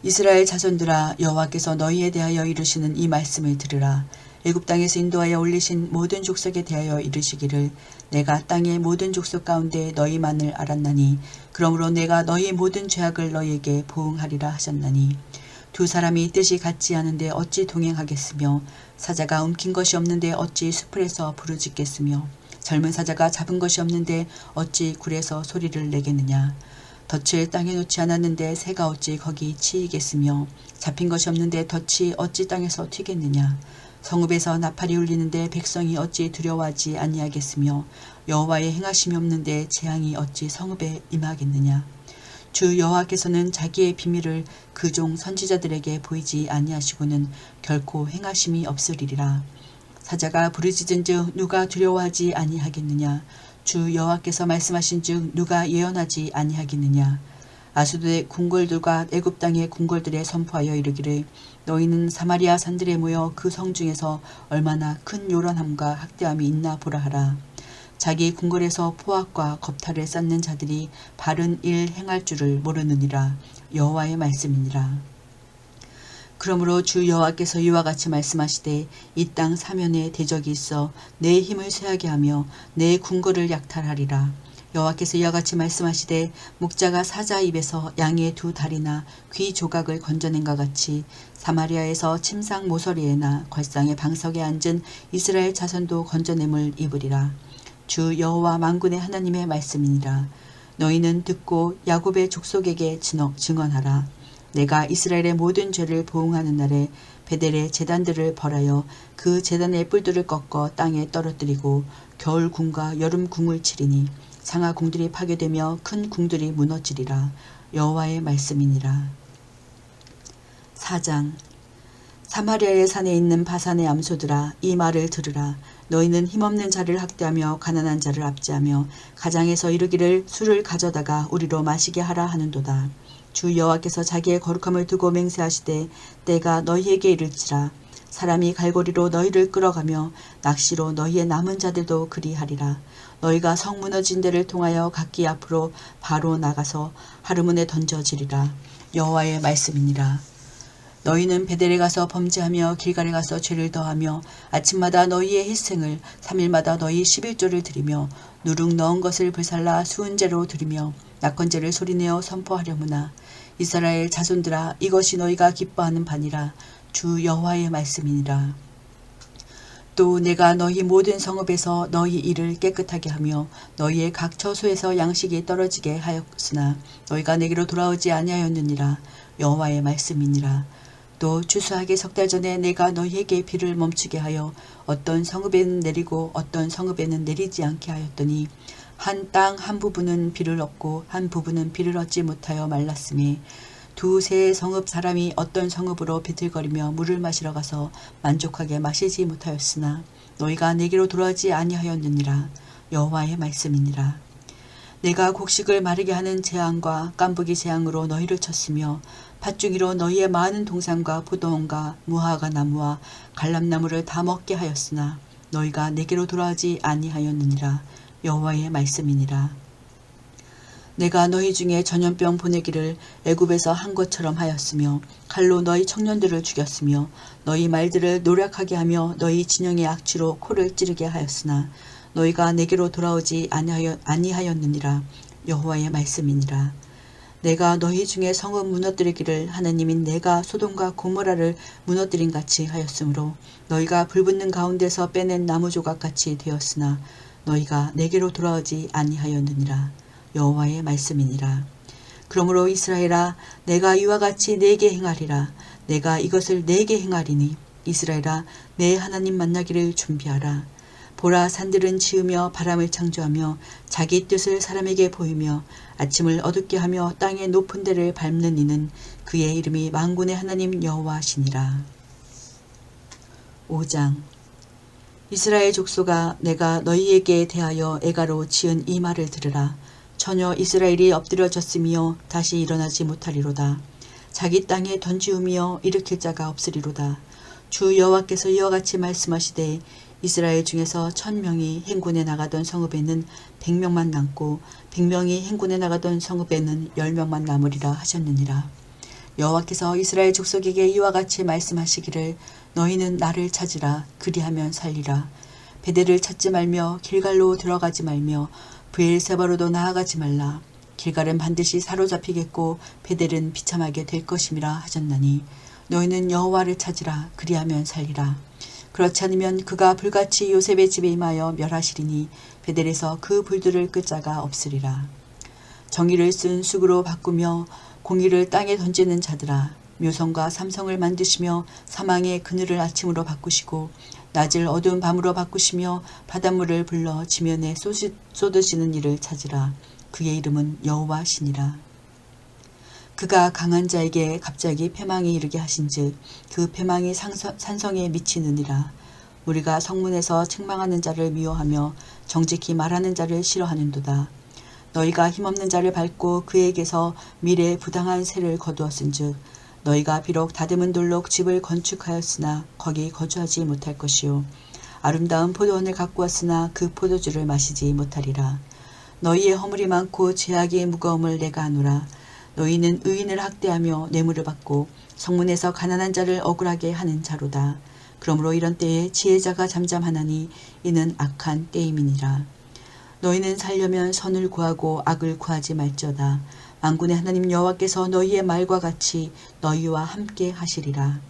이스라엘 자손들아 여호와께서 너희에 대하여 이르시는 이 말씀을 들으라. 애굽 땅에서 인도하여 올리신 모든 족속에 대하여 이르시기를 내가 땅의 모든 족속 가운데 너희만을 알았나니 그러므로 내가 너희 모든 죄악을 너희에게 보응하리라 하셨나니 두 사람이 뜻이 같지 않은데 어찌 동행하겠으며 사자가 움킨 것이 없는데 어찌 수풀에서 부르짖겠으며 젊은 사자가 잡은 것이 없는데 어찌 굴에서 소리를 내겠느냐. 덫을 땅에 놓지 않았는데 새가 어찌 거기 치이겠으며 잡힌 것이 없는데 덫이 어찌 땅에서 튀겠느냐. 성읍에서 나팔이 울리는데 백성이 어찌 두려워하지 아니하겠으며 여호와의 행하심이 없는데 재앙이 어찌 성읍에 임하겠느냐. 주 여호와께서는 자기의 비밀을 그 종 선지자들에게 보이지 아니하시고는 결코 행하심이 없으리라. 사자가 부르짖은즉 누가 두려워하지 아니하겠느냐. 주 여호와께서 말씀하신즉 누가 예언하지 아니하겠느냐. 아수도의 궁궐들과 애굽 땅의 궁궐들에 선포하여 이르기를 너희는 사마리아 산들에 모여 그 성 중에서 얼마나 큰 요란함과 학대함이 있나 보라 하라. 자기 궁궐에서 포악과 겁탈을 쌓는 자들이 바른 일 행할 줄을 모르느니라. 여호와의 말씀이니라. 그러므로 주 여호와께서 이와 같이 말씀하시되 이 땅 사면에 대적이 있어 내 힘을 쇠하게 하며 내 궁궐을 약탈하리라. 여호와께서 이와 같이 말씀하시되 목자가 사자 입에서 양의 두 다리나 귀 조각을 건져낸과 같이 사마리아에서 침상 모서리에나 궐상의 방석에 앉은 이스라엘 자손도 건져냄을 입으리라. 주 여호와 만군의 하나님의 말씀이니라. 너희는 듣고 야곱의 족속에게 증언하라. 내가 이스라엘의 모든 죄를 보응하는 날에 베델의 제단들을 벌하여 그 제단의 뿔들을 꺾어 땅에 떨어뜨리고 겨울 궁과 여름 궁을 치리니 상하 궁들이 파괴되며 큰 궁들이 무너지리라. 여호와의 말씀이니라. 4장. 사마리아의 산에 있는 바산의 암소들아, 이 말을 들으라. 너희는 힘없는 자를 학대하며 가난한 자를 압제하며 가장에서 이르기를 술을 가져다가 우리로 마시게 하라 하는도다. 주 여호와께서 자기의 거룩함을 두고 맹세하시되 때가 너희에게 이를지라. 사람이 갈고리로 너희를 끌어가며 낚시로 너희의 남은 자들도 그리하리라. 너희가 성 무너진 데를 통하여 각기 앞으로 바로 나가서 하르문에 던져지리라. 여호와의 말씀이니라. 너희는 베델에 가서 범죄하며 길갈에 가서 죄를 더하며 아침마다 너희의 희생을 3일마다 너희 11조를 드리며 누룩 넣은 것을 불살라 수은제로 드리며 낙헌제를 소리내어 선포하려무나. 이스라엘 자손들아, 이것이 너희가 기뻐하는 바니라. 주 여호와의 말씀이니라. 또 내가 너희 모든 성읍에서 너희 일을 깨끗하게 하며 너희의 각 처소에서 양식이 떨어지게 하였으나 너희가 내게로 돌아오지 아니하였느니라. 여호와의 말씀이니라. 또 추수하기 석 달 전에 내가 너희에게 비를 멈추게 하여 어떤 성읍에는 내리고 어떤 성읍에는 내리지 않게 하였더니 한 땅 한 부분은 비를 얻고 한 부분은 비를 얻지 못하여 말랐으니 두세 성읍 사람이 어떤 성읍으로 비틀거리며 물을 마시러 가서 만족하게 마시지 못하였으나 너희가 내게로 돌아오지 아니하였느니라. 여호와의 말씀이니라. 내가 곡식을 마르게 하는 재앙과 깐부기 재앙으로 너희를 쳤으며 팥중이로 너희의 많은 동산과 포도원과 무화과 나무와 갈람나무를 다 먹게 하였으나 너희가 내게로 돌아오지 아니하였느니라. 여호와의 말씀이니라. 내가 너희 중에 전염병 보내기를 애굽에서 한 것처럼 하였으며 칼로 너희 청년들을 죽였으며 너희 말들을 노력하게 하며 너희 진영의 악취로 코를 찌르게 하였으나 너희가 내게로 돌아오지 아니하였느니라. 여호와의 말씀이니라. 내가 너희 중에 성읍 무너뜨리기를 하나님인 내가 소돔과 고모라를 무너뜨린 같이 하였으므로 너희가 불붙는 가운데서 빼낸 나무 조각같이 되었으나 너희가 내게로 돌아오지 아니하였느니라. 여호와의 말씀이니라. 그러므로 이스라엘아, 내가 이와 같이 내게 행하리라. 내가 이것을 내게 행하리니 이스라엘아, 내 하나님 만나기를 준비하라. 보라, 산들은 지으며 바람을 창조하며 자기 뜻을 사람에게 보이며 아침을 어둡게 하며 땅의 높은 데를 밟는 이는 그의 이름이 만군의 하나님 여호와시니라. 5장. 이스라엘 족속아, 내가 너희에게 대하여 애가로 지은 이 말을 들으라. 전혀 이스라엘이 엎드려졌으며 다시 일어나지 못하리로다. 자기 땅에 던지우며 일으킬 자가 없으리로다. 주 여호와께서 이와 같이 말씀하시되 이스라엘 중에서 1000명이 행군에 나가던 성읍에는 100명만 남고 100명이 행군에 나가던 성읍에는 10명만 남으리라 하셨느니라. 여호와께서 이스라엘 족속에게 이와 같이 말씀하시기를 너희는 나를 찾으라. 그리하면 살리라. 베델을 찾지 말며 길갈로 들어가지 말며 브엘세바로도 나아가지 말라. 길갈은 반드시 사로잡히겠고 베델은 비참하게 될 것임이라 하셨나니 너희는 여호와를 찾으라. 그리하면 살리라. 그렇지 않으면 그가 불같이 요셉의 집에 임하여 멸하시리니 베델에서 그 불들을 끌 자가 없으리라. 정의를 쓴 쑥으로 바꾸며 공의를 땅에 던지는 자들아, 묘성과 삼성을 만드시며 사망의 그늘을 아침으로 바꾸시고 낮을 어두운 밤으로 바꾸시며 바닷물을 불러 지면에 쏟으시는 이를 찾으라. 그의 이름은 여호와시니라. 그가 강한 자에게 갑자기 패망이 이르게 하신즉 그 패망이 산성에 미치느니라. 우리가 성문에서 책망하는 자를 미워하며 정직히 말하는 자를 싫어하는도다. 너희가 힘없는 자를 밟고 그에게서 미래에 부당한 세를 거두었은즉 너희가 비록 다듬은 돌로 집을 건축하였으나 거기 거주하지 못할 것이요 아름다운 포도원을 갖고 왔으나 그 포도주를 마시지 못하리라. 너희의 허물이 많고 죄악의 무거움을 내가 아노라. 너희는 의인을 학대하며 뇌물을 받고 성문에서 가난한 자를 억울하게 하는 자로다. 그러므로 이런 때에 지혜자가 잠잠하나니 이는 악한 때임이니라. 너희는 살려면 선을 구하고 악을 구하지 말지어다. 만군의 하나님 여호와께서 너희의 말과 같이 너희와 함께 하시리라.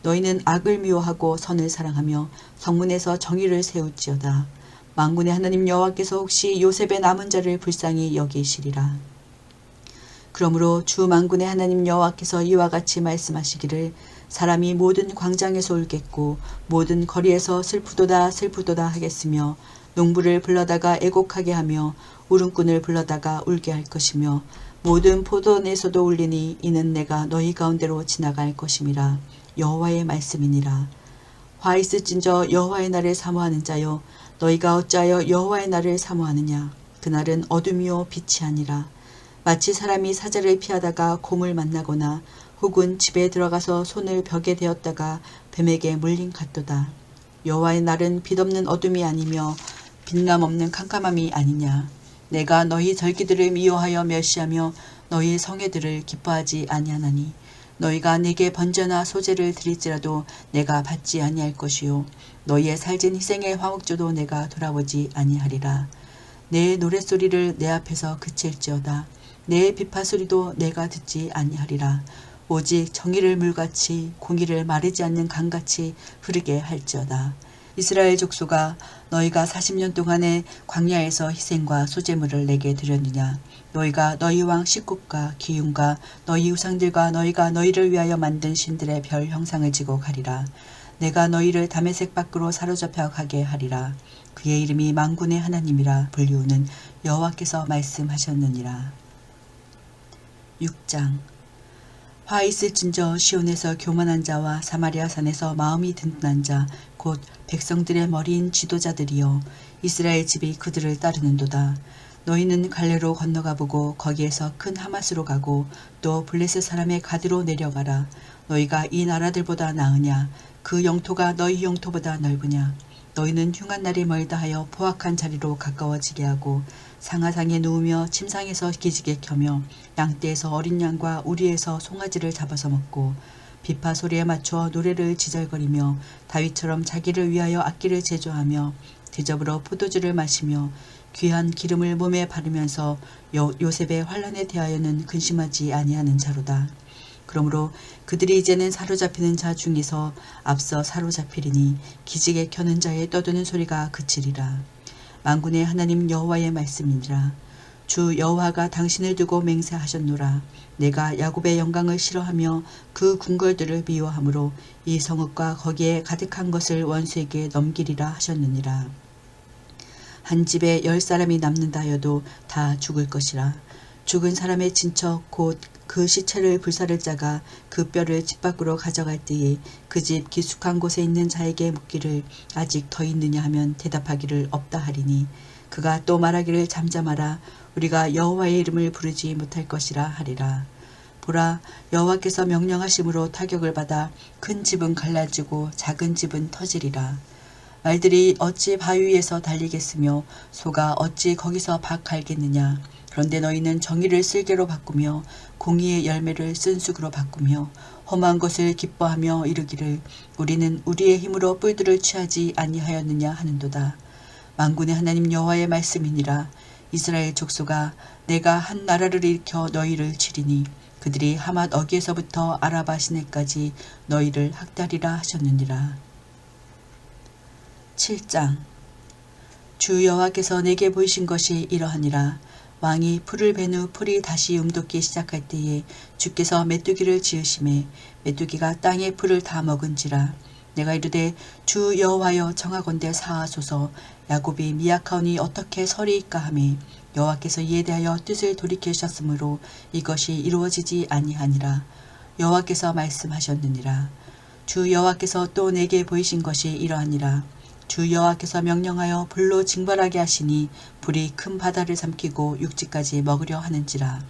너희는 악을 미워하고 선을 사랑하며 성문에서 정의를 세울지어다. 만군의 하나님 여호와께서 혹시 요셉의 남은 자를 불쌍히 여기시리라. 그러므로 주 만군의 하나님 여호와께서 이와 같이 말씀하시기를 사람이 모든 광장에서 울겠고 모든 거리에서 슬프도다 슬프도다 하겠으며 농부를 불러다가 애곡하게 하며 울음꾼을 불러다가 울게 할 것이며 모든 포도원에서도 울리니 이는 내가 너희 가운데로 지나갈 것임이라. 여호와의 말씀이니라. 화 있을진저 여호와의 날을 사모하는 자여, 너희가 어찌하여 여호와의 날을 사모하느냐. 그날은 어둠이요 빛이 아니라 마치 사람이 사자를 피하다가 곰을 만나거나 혹은 집에 들어가서 손을 벽에 대었다가 뱀에게 물린 같도다. 여호와의 날은 빛없는 어둠이 아니며 빛남 없는 캄캄함이 아니냐. 내가 너희 절기들을 미워하여 멸시하며 너희 성회들을 기뻐하지 아니하나니 너희가 내게 번제나 소제를 드릴지라도 내가 받지 아니할 것이요 너희의 살진 희생의 화목조도 내가 돌아보지 아니하리라. 내 노랫소리를 내 앞에서 그칠지어다. 내 비파소리도 내가 듣지 아니하리라. 오직 정의를 물같이 공의를 마르지 않는 강같이 흐르게 할지어다. 이스라엘 족속아, 너희가 40년 동안에 광야에서 희생과 소제물을 내게 드렸느냐. 너희가 너희 왕 식국과 기욤과 너희 우상들과 너희가 너희를 위하여 만든 신들의 별 형상을 지고 가리라. 내가 너희를 다메섹 밖으로 사로잡혀 가게 하리라. 그의 이름이 만군의 하나님이라 불리우는 여호와께서 말씀하셨느니라. 6장. 화 있을진저 시온에서 교만한 자와 사마리아 산에서 마음이 든든한 자 곧 백성들의 머리인 지도자들이여, 이스라엘 집이 그들을 따르는도다. 너희는 갈레로 건너가 보고 거기에서 큰 하맛으로 가고 또 블레셋 사람의 가드로 내려가라. 너희가 이 나라들보다 나으냐. 그 영토가 너희 영토보다 넓으냐. 너희는 흉한 날이 멀다 하여 포악한 자리로 가까워지게 하고 상하상에 누우며 침상에서 기지개 켜며 양떼에서 어린 양과 우리에서 송아지를 잡아서 먹고 비파 소리에 맞춰 노래를 지절거리며 다윗처럼 자기를 위하여 악기를 제조하며 대접으로 포도주를 마시며 귀한 기름을 몸에 바르면서 요셉의 환난에 대하여는 근심하지 아니하는 자로다. 그러므로 그들이 이제는 사로잡히는 자 중에서 앞서 사로잡히리니 기지개 켜는 자의 떠드는 소리가 그치리라. 만군의 하나님 여호와의 말씀이니라. 주 여호와가 당신을 두고 맹세하셨노라. 내가 야곱의 영광을 싫어하며 그 궁궐들을 미워하므로 이 성읍과 거기에 가득한 것을 원수에게 넘기리라 하셨느니라. 한 집에 10사람이 남는다 하여도 다 죽을 것이라. 죽은 사람의 친척 곧 그 시체를 불사를 자가 그 뼈를 집 밖으로 가져갈 때에 그 집 기숙한 곳에 있는 자에게 묻기를 아직 더 있느냐 하면 대답하기를 없다 하리니 그가 또 말하기를 잠잠하라. 우리가 여호와의 이름을 부르지 못할 것이라 하리라. 보라, 여호와께서 명령하심으로 타격을 받아 큰 집은 갈라지고 작은 집은 터지리라. 말들이 어찌 바위 위에서 달리겠으며 소가 어찌 거기서 박 갈겠느냐. 그런데 너희는 정의를 쓸개로 바꾸며 공의의 열매를 쓴쑥으로 바꾸며 험한 것을 기뻐하며 이르기를 우리는 우리의 힘으로 뿔들을 취하지 아니하였느냐 하는도다. 만군의 하나님 여호와의 말씀이니라. 이스라엘 족속아, 내가 한 나라를 일으켜 너희를 치리니 그들이 하맛 어기에서부터 아라바 시내까지 너희를 학달이라 하셨느니라. 7장. 주 여호와께서 내게 보이신 것이 이러하니라. 왕이 풀을 벤 후 풀이 다시 움돋기 시작할 때에 주께서 메뚜기를 지으심에 메뚜기가 땅의 풀을 다 먹은지라. 내가 이르되 주 여호와여 정하건대 사하소서. 야곱이 미약하오니 어떻게 서리이까 하매 여호와께서 이에 대하여 뜻을 돌이키셨으므로 이것이 이루어지지 아니하니라. 여호와께서 말씀하셨느니라. 주 여호와께서 또 내게 보이신 것이 이러하니라. 주 여호와께서 명령하여 불로 징벌하게 하시니 불이 큰 바다를 삼키고 육지까지 먹으려 하는지라.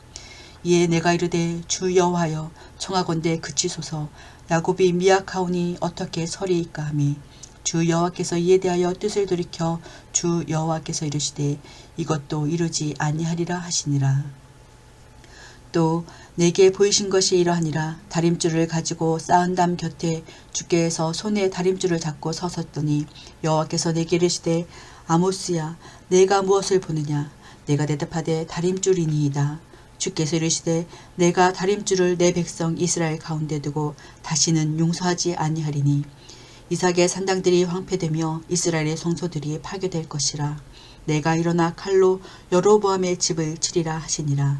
이에 내가 이르되 주 여호와여 청하건대 그치소서. 야곱이 미약하오니 어떻게 서리이까 하매 주 여호와께서 이에 대하여 뜻을 돌이켜 주 여호와께서 이르시되 이것도 이루지 아니하리라 하시니라. 또 내게 보이신 것이 이러하니라. 다림줄을 가지고 쌓은 담 곁에 주께서 손에 다림줄을 잡고 서섰더니 여호와께서 내게 이르시되 아모스야, 내가 무엇을 보느냐. 내가 대답하되 다림줄이니이다. 주께서 이르시되 내가 다림줄을 내 백성 이스라엘 가운데 두고 다시는 용서하지 아니하리니 이삭의 산당들이 황폐되며 이스라엘의 성소들이 파괴될 것이라. 내가 일어나 칼로 여로보암의 집을 치리라 하시니라.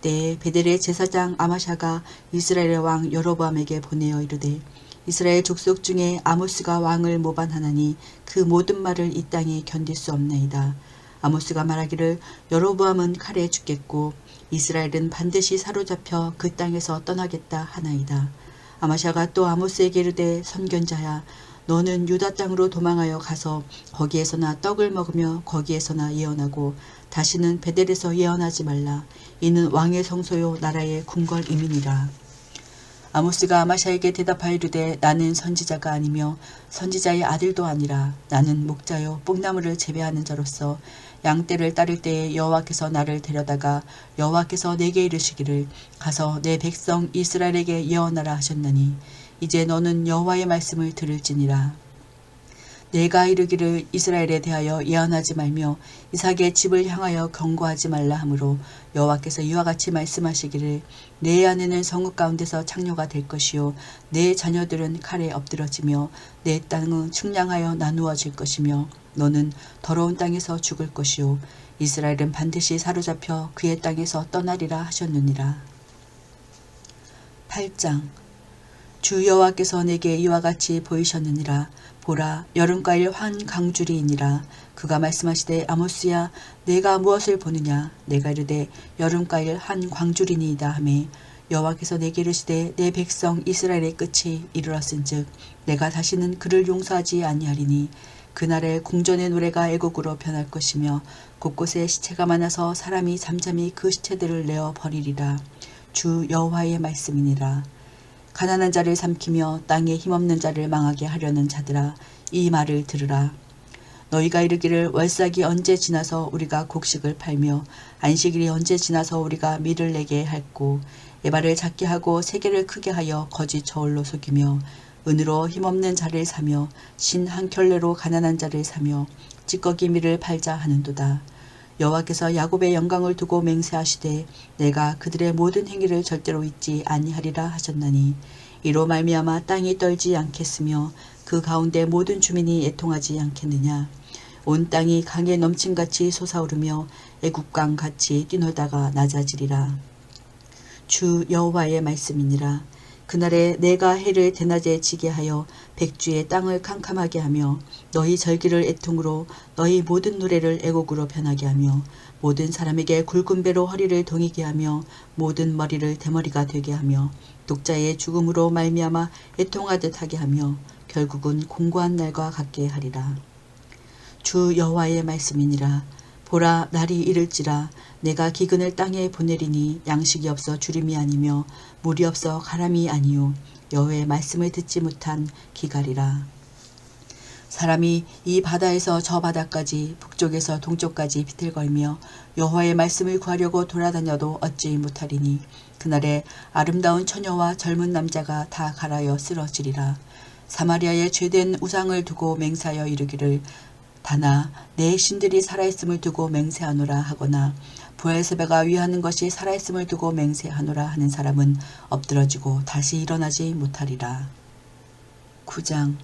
때에 베델의 제사장 아마샤가 이스라엘의 왕 여로보암에게 보내어 이르되 이스라엘 족속 중에 아모스가 왕을 모반하나니 그 모든 말을 이 땅에 견딜 수 없나이다. 아모스가 말하기를 여로보암은 칼에 죽겠고 이스라엘은 반드시 사로잡혀 그 땅에서 떠나겠다 하나이다. 아마샤가 또 아모스에게 이르되 선견자야 너는 유다 땅으로 도망하여 가서 거기에서나 떡을 먹으며 거기에서나 예언하고 다시는 베델에서 예언하지 말라. 이는 왕의 성소요 나라의 궁궐임이니라. 아모스가 아마샤에게 대답하여 이르되 나는 선지자가 아니며 선지자의 아들도 아니라 나는 목자요 뽕나무를 재배하는 자로서 양떼를 따를 때에 여호와께서 나를 데려다가 여호와께서 내게 이르시기를 가서 내 백성 이스라엘에게 예언하라 하셨나니 이제 너는 여호와의 말씀을 들을지니라. 내가 이르기를 이스라엘에 대하여 예언하지 말며 이삭의 집을 향하여 경고하지 말라 하므로 여호와께서 이와 같이 말씀하시기를 내 아내는 성읍 가운데서 창녀가 될 것이요 내 자녀들은 칼에 엎드러지며 내 땅은 측량하여 나누어질 것이며 너는 더러운 땅에서 죽을 것이요 이스라엘은 반드시 사로잡혀 그의 땅에서 떠나리라 하셨느니라. 8장 주 여호와께서 내게 이와 같이 보이셨느니라. 보라 여름과일 한 강줄이니라. 그가 말씀하시되 아모스야 내가 무엇을 보느냐. 내가 이르되 여름과일 한 광줄이니이다 하매 여호와께서 내게 이르시되 내 백성 이스라엘의 끝이 이르렀은즉 내가 다시는 그를 용서하지 아니하리니 그날에 궁전의 노래가 애곡으로 변할 것이며 곳곳에 시체가 많아서 사람이 잠잠히 그 시체들을 내어 버리리라. 주 여호와의 말씀이니라. 가난한 자를 삼키며 땅에 힘없는 자를 망하게 하려는 자들아 이 말을 들으라. 너희가 이르기를 월삭이 언제 지나서 우리가 곡식을 팔며 안식일이 언제 지나서 우리가 밀을 내게 할꼬 에바를 작게 하고 세계를 크게 하여 거짓 저울로 속이며 은으로 힘없는 자를 사며 신 한 켤레로 가난한 자를 사며 찌꺼기 밀을 팔자 하는도다. 여호와께서 야곱의 영광을 두고 맹세하시되 내가 그들의 모든 행위를 절대로 잊지 아니하리라 하셨나니 이로 말미암아 땅이 떨지 않겠으며 그 가운데 모든 주민이 애통하지 않겠느냐. 온 땅이 강에 넘침같이 솟아오르며 애국강 같이 뛰놀다가 낮아지리라. 주 여호와의 말씀이니라. 그날에 내가 해를 대낮에 지게 하여 백주의 땅을 캄캄하게 하며 너희 절기를 애통으로 너희 모든 노래를 애곡으로 변하게 하며 모든 사람에게 굵은 배로 허리를 동이게 하며 모든 머리를 대머리가 되게 하며 독자의 죽음으로 말미암아 애통하듯 하게 하며 결국은 공고한 날과 같게 하리라. 주 여호와의 말씀이니라. 보라 날이 이를지라 내가 기근을 땅에 보내리니 양식이 없어 주림이 아니며 물이 없어 가람이 아니요 여호와의 말씀을 듣지 못한 기갈이라. 사람이 이 바다에서 저 바다까지 북쪽에서 동쪽까지 비틀걸며 여호와의 말씀을 구하려고 돌아다녀도 얻지 못하리니 그날에 아름다운 처녀와 젊은 남자가 다 갈아여 쓰러지리라. 사마리아의 죄된 우상을 두고 맹세하여 이르기를 다나 내 신들이 살아있음을 두고 맹세하노라 하거나 부엘세바가 위하는 것이 살아있음을 두고 맹세하노라 하는 사람은 엎드러지고 다시 일어나지 못하리라. 9장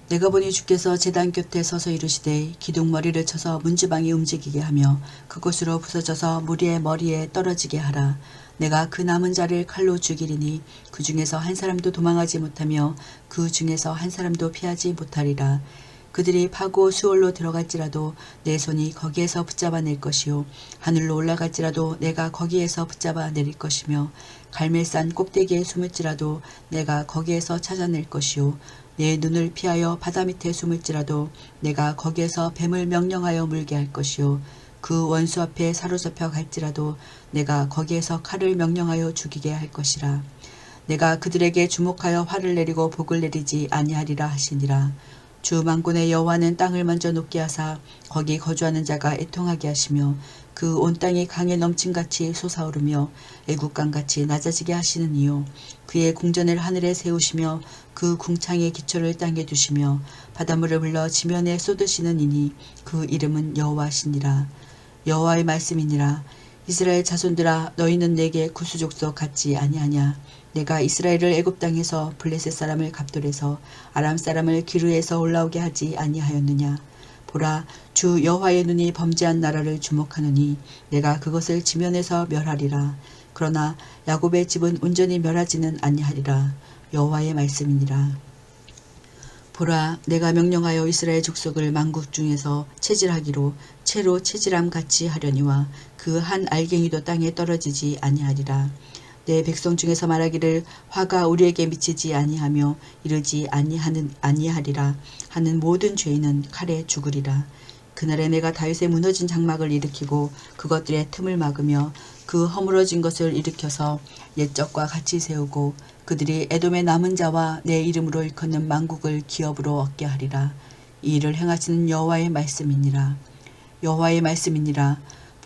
내가 보니 주께서 제단 곁에 서서 이르시되 기둥머리를 쳐서 문지방이 움직이게 하며 그곳으로 부서져서 무리의 머리에 떨어지게 하라. 내가 그 남은 자를 칼로 죽이리니 그 중에서 한 사람도 도망하지 못하며 그 중에서 한 사람도 피하지 못하리라. 그들이 파고 수월로 들어갈지라도 내 손이 거기에서 붙잡아낼 것이요 하늘로 올라갈지라도 내가 거기에서 붙잡아 내릴 것이며 갈멜산 꼭대기에 숨을지라도 내가 거기에서 찾아낼 것이요 내 눈을 피하여 바다 밑에 숨을지라도 내가 거기에서 뱀을 명령하여 물게 할 것이요 그 원수 앞에 사로잡혀 갈지라도 내가 거기에서 칼을 명령하여 죽이게 할 것이라. 내가 그들에게 주목하여 화를 내리고 복을 내리지 아니하리라 하시니라. 주 만군의 여호와는 땅을 먼저 높게 하사 거기 거주하는 자가 애통하게 하시며 그 온 땅이 강에 넘침같이 솟아오르며 애국강같이 낮아지게 하시는 이요 그의 궁전을 하늘에 세우시며 그 궁창의 기초를 땅에 두시며 바닷물을 흘러 지면에 쏟으시는 이니 그 이름은 여호와시니라. 여호와의 말씀이니라. 이스라엘 자손들아 너희는 내게 구수족속 같지 아니하냐. 내가 이스라엘을 애굽 땅에서 블레셋 사람을 갑돌에서 아람 사람을 기르에서 올라오게 하지 아니하였느냐. 보라 주 여호와의 눈이 범죄한 나라를 주목하느니 내가 그것을 지면에서 멸하리라. 그러나 야곱의 집은 온전히 멸하지는 아니하리라. 여호와의 말씀이니라. 보라 내가 명령하여 이스라엘 족속을 만국 중에서 체질하기로 채로 체질함 같이 하려니와 그 한 알갱이도 땅에 떨어지지 아니하리라. 내 백성 중에서 말하기를 화가 우리에게 미치지 아니하며 이르지 아니하리라 하는 모든 죄인은 칼에 죽으리라. 그날에 내가 다윗의 무너진 장막을 일으키고 그것들의 틈을 막으며 그 허물어진 것을 일으켜서 옛적과 같이 세우고 그들이 에돔의 남은 자와 내 이름으로 일컫는 만국을 기업으로 얻게 하리라. 이 일을 행하시는 여호와의 말씀이니라. 여호와의 말씀이니라.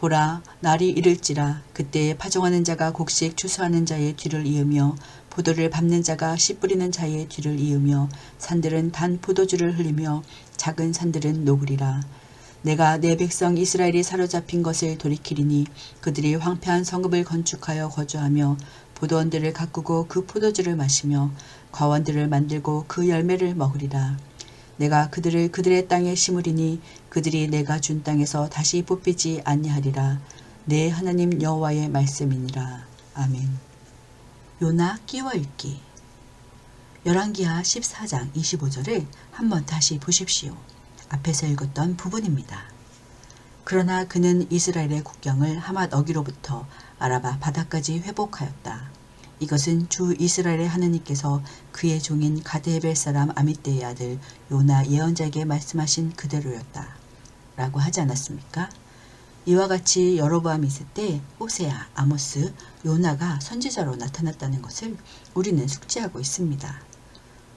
보라, 날이 이를지라. 그때에 파종하는 자가 곡식 추수하는 자의 뒤를 이으며 포도를 밟는 자가 씨 뿌리는 자의 뒤를 이으며 산들은 단 포도주를 흘리며 작은 산들은 녹으리라. 내가 내 백성 이스라엘이 사로잡힌 것을 돌이키리니 그들이 황폐한 성읍을 건축하여 거주하며 포도원들을 가꾸고 그 포도주를 마시며 과원들을 만들고 그 열매를 먹으리라. 내가 그들을 그들의 땅에 심으리니 그들이 내가 준 땅에서 다시 뽑히지 아니하리라. 내 하나님 여호와의 말씀이니라. 아멘. 요나 끼워 읽기. 열왕기하 14장 25절을 한번 다시 보십시오. 앞에서 읽었던 부분입니다. 그러나 그는 이스라엘의 국경을 하맛 어기로부터 아라바 바다까지 회복하였다. 이것은 주 이스라엘의 하느님께서 그의 종인 가드헤벨 사람 아mit대의 아들 요나 예언자에게 말씀하신 그대로였다. 라고 하지 않았습니까? 이와 같이 여로보암이 있을 때 호세아, 아모스, 요나가 선지자로 나타났다는 것을 우리는 숙지하고 있습니다.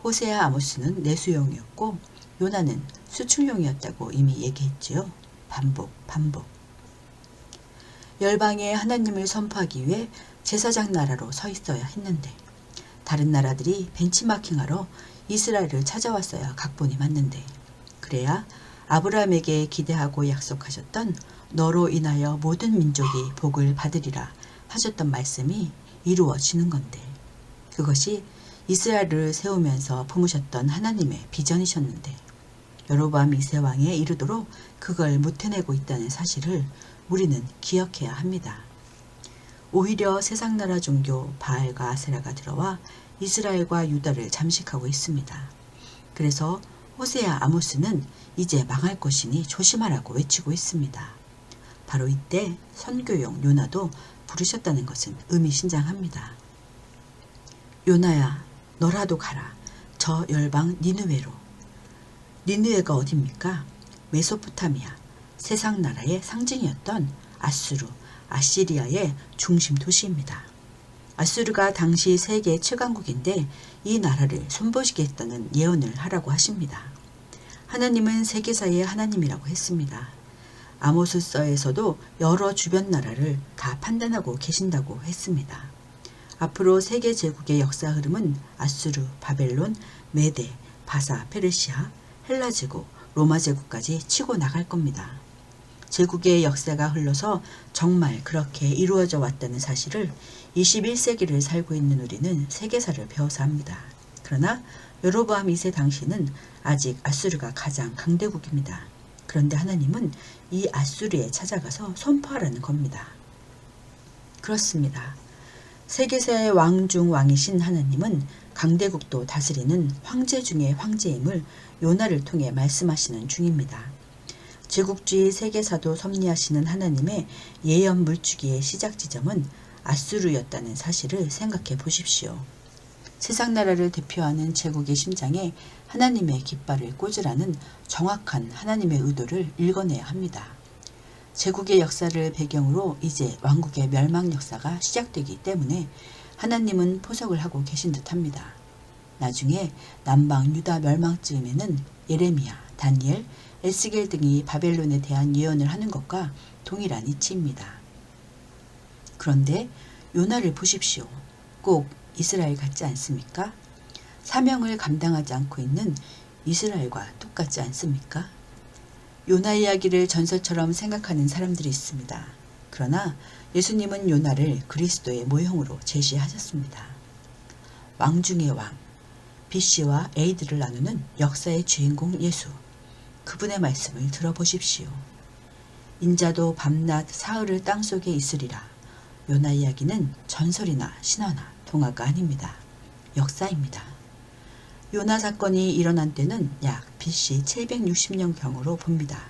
호세아, 아모스는 내수용이었고 요나는 수출용이었다고 이미 얘기했지요. 반복. 열방에 하나님을 선포하기 위해 제사장 나라로 서 있어야 했는데 다른 나라들이 벤치마킹하러 이스라엘을 찾아왔어야 각본이 맞는데 그래야 아브라함에게 기대하고 약속하셨던 너로 인하여 모든 민족이 복을 받으리라 하셨던 말씀이 이루어지는 건데 그것이 이스라엘을 세우면서 품으셨던 하나님의 비전이셨는데 여로보암 2세 왕에 이르도록 그걸 못 해내고 있다는 사실을 우리는 기억해야 합니다. 오히려 세상 나라 종교 바알과 아세라가 들어와 이스라엘과 유다를 잠식하고 있습니다. 그래서 호세아 아모스는 이제 망할 것이니 조심하라고 외치고 있습니다. 바로 이때 선교용 요나도 부르셨다는 것은 의미심장합니다. 요나야, 너라도 가라. 저 열방 니느웨로. 니느웨가 어딥니까? 메소포타미아, 세상 나라의 상징이었던 아수르, 아시리아의 중심 도시입니다. 아수르가 당시 세계 최강국인데 이 나라를 손보시겠다는 예언을 하라고 하십니다. 하나님은 세계사의 하나님이라고 했습니다. 아모스서에서도 여러 주변 나라를 다 판단하고 계신다고 했습니다. 앞으로 세계 제국의 역사 흐름은 아수르, 바벨론, 메데, 바사, 페르시아, 헬라 제국, 로마 제국까지 치고 나갈 겁니다. 제국의 역사가 흘러서 정말 그렇게 이루어져 왔다는 사실을 21세기를 살고 있는 우리는 세계사를 배워서 합니다. 그러나 여로보암 2세 당시는 아직 아수르가 가장 강대국입니다. 그런데 하나님은 이 아수르에 찾아가서 선포하라는 겁니다. 그렇습니다. 세계사의 왕 중 왕이신 하나님은 강대국도 다스리는 황제 중의 황제임을 요나를 통해 말씀하시는 중입니다. 제국주의 세계사도 섭리하시는 하나님의 예언 물주기의 시작 지점은 아수르였다는 사실을 생각해 보십시오. 세상 나라를 대표하는 제국의 심장에 하나님의 깃발을 꽂으라는 정확한 하나님의 의도를 읽어내야 합니다. 제국의 역사를 배경으로 이제 왕국의 멸망 역사가 시작되기 때문에 하나님은 포석을 하고 계신 듯합니다. 나중에 남방 유다 멸망쯤에는 예레미야, 다니엘, 에스겔 등이 바벨론에 대한 예언을 하는 것과 동일한 이치입니다. 그런데 요나를 보십시오. 꼭 이스라엘 같지 않습니까? 사명을 감당하지 않고 있는 이스라엘과 똑같지 않습니까? 요나 이야기를 전설처럼 생각하는 사람들이 있습니다. 그러나 예수님은 요나를 그리스도의 모형으로 제시하셨습니다. 왕 중의 왕, B씨와 A들을 나누는 역사의 주인공 예수. 그분의 말씀을 들어보십시오. 인자도 밤낮 사흘을 땅속에 있으리라. 요나 이야기는 전설이나 신화나 동화가 아닙니다. 역사입니다. 요나 사건이 일어난 때는 약 BC 760년경으로 봅니다.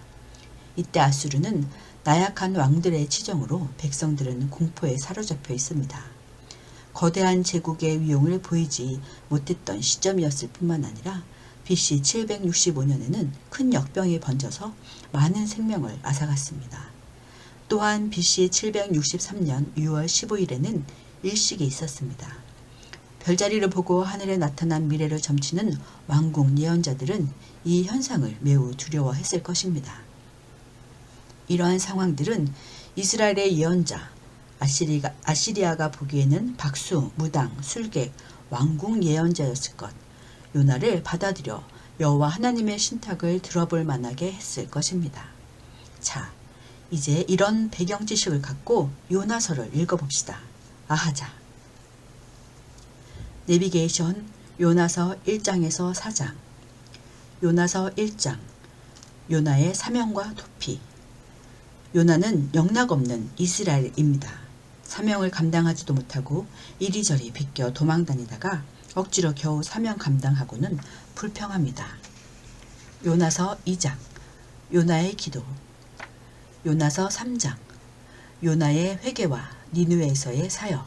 이때 아수르는 나약한 왕들의 치정으로 백성들은 공포에 사로잡혀 있습니다. 거대한 제국의 위용을 보이지 못했던 시점이었을 뿐만 아니라 BC 765년에는 큰 역병이 번져서 많은 생명을 앗아갔습니다. 또한 BC 763년 6월 15일에는 일식이 있었습니다. 별자리를 보고 하늘에 나타난 미래를 점치는 왕궁 예언자들은 이 현상을 매우 두려워했을 것입니다. 이러한 상황들은 이스라엘의 예언자 아시리아가 보기에는 박수, 무당, 술객, 왕궁 예언자였을 것, 요나를 받아들여 여호와 하나님의 신탁을 들어볼 만하게 했을 것입니다. 자, 이제 이런 배경 지식을 갖고 요나서를 읽어봅시다. 아하자. 내비게이션 요나서 1장에서 4장. 요나서 1장. 요나의 사명과 도피. 요나는 영락없는 이스라엘입니다. 사명을 감당하지도 못하고 이리저리 비껴 도망다니다가 억지로 겨우 사명 감당하고는 불평합니다. 요나서 2장. 요나의 기도. 요나서 3장. 요나의 회개와 니느웨에서의 사역.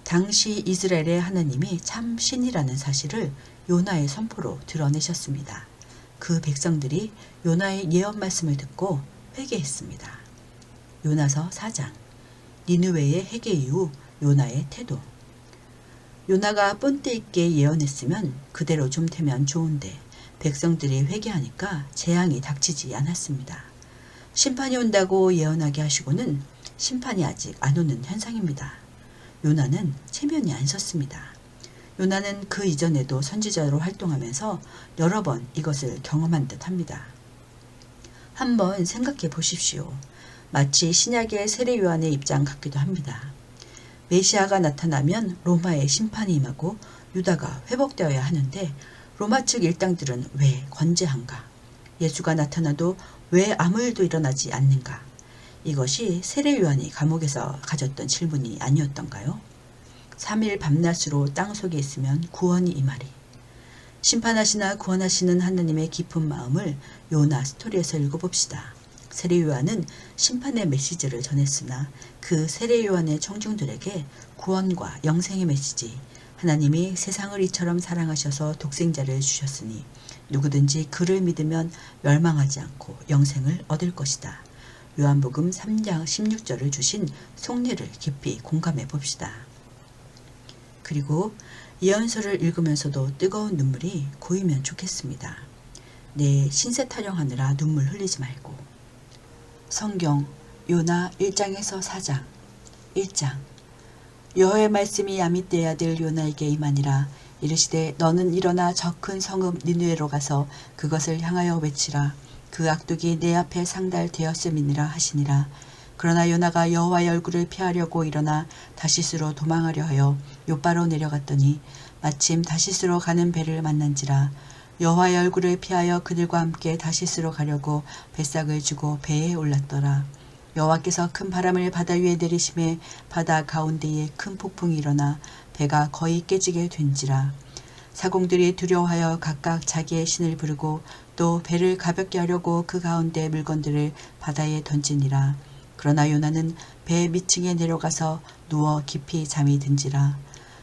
당시 이스라엘의 하나님이 참 신이라는 사실을 요나의 선포로 드러내셨습니다. 그 백성들이 요나의 예언 말씀을 듣고 회개했습니다. 요나서 4장. 니느웨의 회개 이후 요나의 태도. 요나가 본때 있게 예언했으면 그대로 좀 되면 좋은데 백성들이 회개하니까 재앙이 닥치지 않았습니다. 심판이 온다고 예언하게 하시고는 심판이 아직 안 오는 현상입니다. 요나는 체면이 안 섰습니다. 요나는 그 이전에도 선지자로 활동하면서 여러 번 이것을 경험한 듯 합니다. 한번 생각해 보십시오. 마치 신약의 세례 요한의 입장 같기도 합니다. 메시아가 나타나면 로마의 심판이 임하고 유다가 회복되어야 하는데 로마 측 일당들은 왜 건재한가? 예수가 나타나도 왜 아무 일도 일어나지 않는가? 이것이 세례 요한이 감옥에서 가졌던 질문이 아니었던가요? 3일 밤낮으로 땅속에 있으면 구원이 임하리. 심판하시나 구원하시는 하나님의 깊은 마음을 요나 스토리에서 읽어봅시다. 세례 요한은 심판의 메시지를 전했으나 그 세례 요한의 청중들에게 구원과 영생의 메시지, 하나님이 세상을 이처럼 사랑하셔서 독생자를 주셨으니 누구든지 그를 믿으면 멸망하지 않고 영생을 얻을 것이다. 요한복음 3장 16절을 주신 속내를 깊이 공감해 봅시다. 그리고 예언서를 읽으면서도 뜨거운 눈물이 고이면 좋겠습니다. 내 신세 타령하느라 눈물 흘리지 말고. 성경 요나 1장에서 4장. 1장. 여호와의 말씀이 야밋떼의 아들 요나에게 임하니라. 이르시되 너는 일어나 저 큰 성읍 니느웨로 가서 그것을 향하여 외치라. 그 악독이 내 앞에 상달되었음이니라 하시니라. 그러나 요나가 여호와의 얼굴을 피하려고 일어나 다시스로 도망하려 하여 요바로 내려갔더니 마침 다시스로 가는 배를 만난지라. 여호와의 얼굴을 피하여 그들과 함께 다시스로 가려고 뱃삭을 주고 배에 올랐더라. 여호와께서 큰 바람을 바다 위에 내리심에 바다 가운데에 큰 폭풍이 일어나 배가 거의 깨지게 된지라. 사공들이 두려워하여 각각 자기의 신을 부르고 또 배를 가볍게 하려고 그 가운데 물건들을 바다에 던지니라. 그러나 요나는 배 밑층에 내려가서 누워 깊이 잠이 든지라.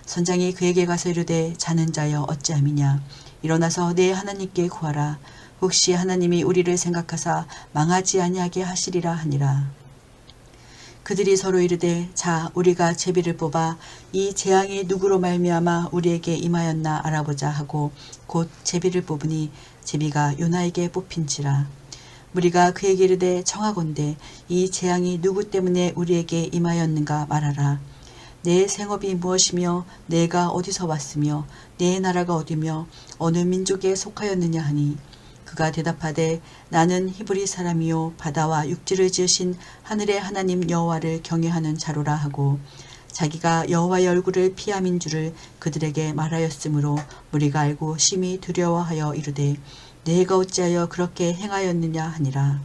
선장이 그에게 가서 이르되 자는 자여 어찌함이냐. 일어나서 내 하나님께 구하라. 혹시 하나님이 우리를 생각하사 망하지 아니하게 하시리라 하니라. 그들이 서로 이르되 자 우리가 제비를 뽑아 이 재앙이 누구로 말미암아 우리에게 임하였나 알아보자 하고 곧 제비를 뽑으니 제비가 요나에게 뽑힌지라. 무리가 그에게 이르되 청하건대 이 재앙이 누구 때문에 우리에게 임하였는가 말하라. 내 생업이 무엇이며 내가 어디서 왔으며 내 나라가 어디며 어느 민족에 속하였느냐 하니 그가 대답하되 나는 히브리 사람이요 바다와 육지를 지으신 하늘의 하나님 여호와를 경외하는 자로라 하고 자기가 여호와의 얼굴을 피함인 줄을 그들에게 말하였으므로 무리가 알고 심히 두려워하여 이르되 내가 어찌하여 그렇게 행하였느냐 하니라.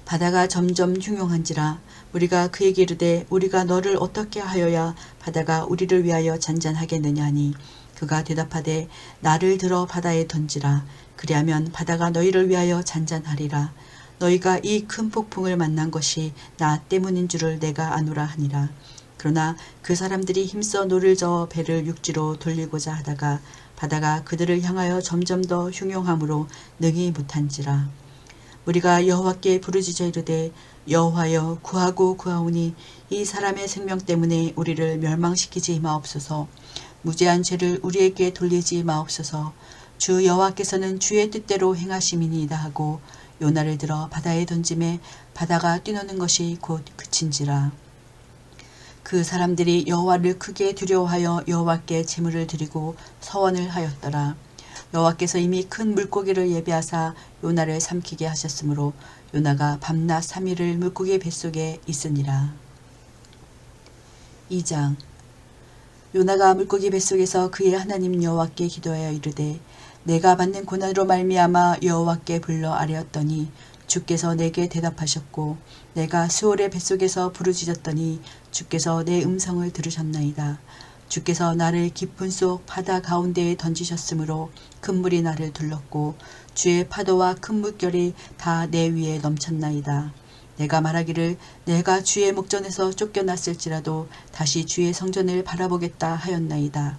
바다가 점점 흉용한지라. 우리가 그에게 이르되 우리가 너를 어떻게 하여야 바다가 우리를 위하여 잔잔하겠느냐 하니 그가 대답하되 나를 들어 바다에 던지라. 그리하면 바다가 너희를 위하여 잔잔하리라. 너희가 이 큰 폭풍을 만난 것이 나 때문인 줄을 내가 아노라 하니라. 그러나 그 사람들이 힘써 노를 저어 배를 육지로 돌리고자 하다가 바다가 그들을 향하여 점점 더 흉용함으로 능히 못한지라. 우리가 여호와께 부르짖어 이르되 여호와여 구하고 구하오니 이 사람의 생명 때문에 우리를 멸망시키지 마옵소서. 무죄한 죄를 우리에게 돌리지 마옵소서. 주 여호와께서는 주의 뜻대로 행하심이니이다 하고 요나를 들어 바다에 던짐에 바다가 뛰노는 것이 곧 그친지라. 그 사람들이 여호와를 크게 두려워하여 여호와께 제물을 드리고 서원을 하였더라. 여호와께서 이미 큰 물고기를 예비하사 요나를 삼키게 하셨으므로 요나가 밤낮 3일을 물고기 뱃속에 있으니라. 2장. 요나가 물고기 뱃속에서 그의 하나님 여호와께 기도하여 이르되 내가 받는 고난으로 말미암아 여호와께 불러 아뢰었더니 주께서 내게 대답하셨고 내가 수월의 뱃속에서 부르짖었더니 주께서 내 음성을 들으셨나이다. 주께서 나를 깊은 속 바다 가운데에 던지셨으므로 큰 물이 나를 둘렀고 주의 파도와 큰 물결이 다 내 위에 넘쳤나이다. 내가 말하기를 내가 주의 목전에서 쫓겨났을지라도 다시 주의 성전을 바라보겠다 하였나이다.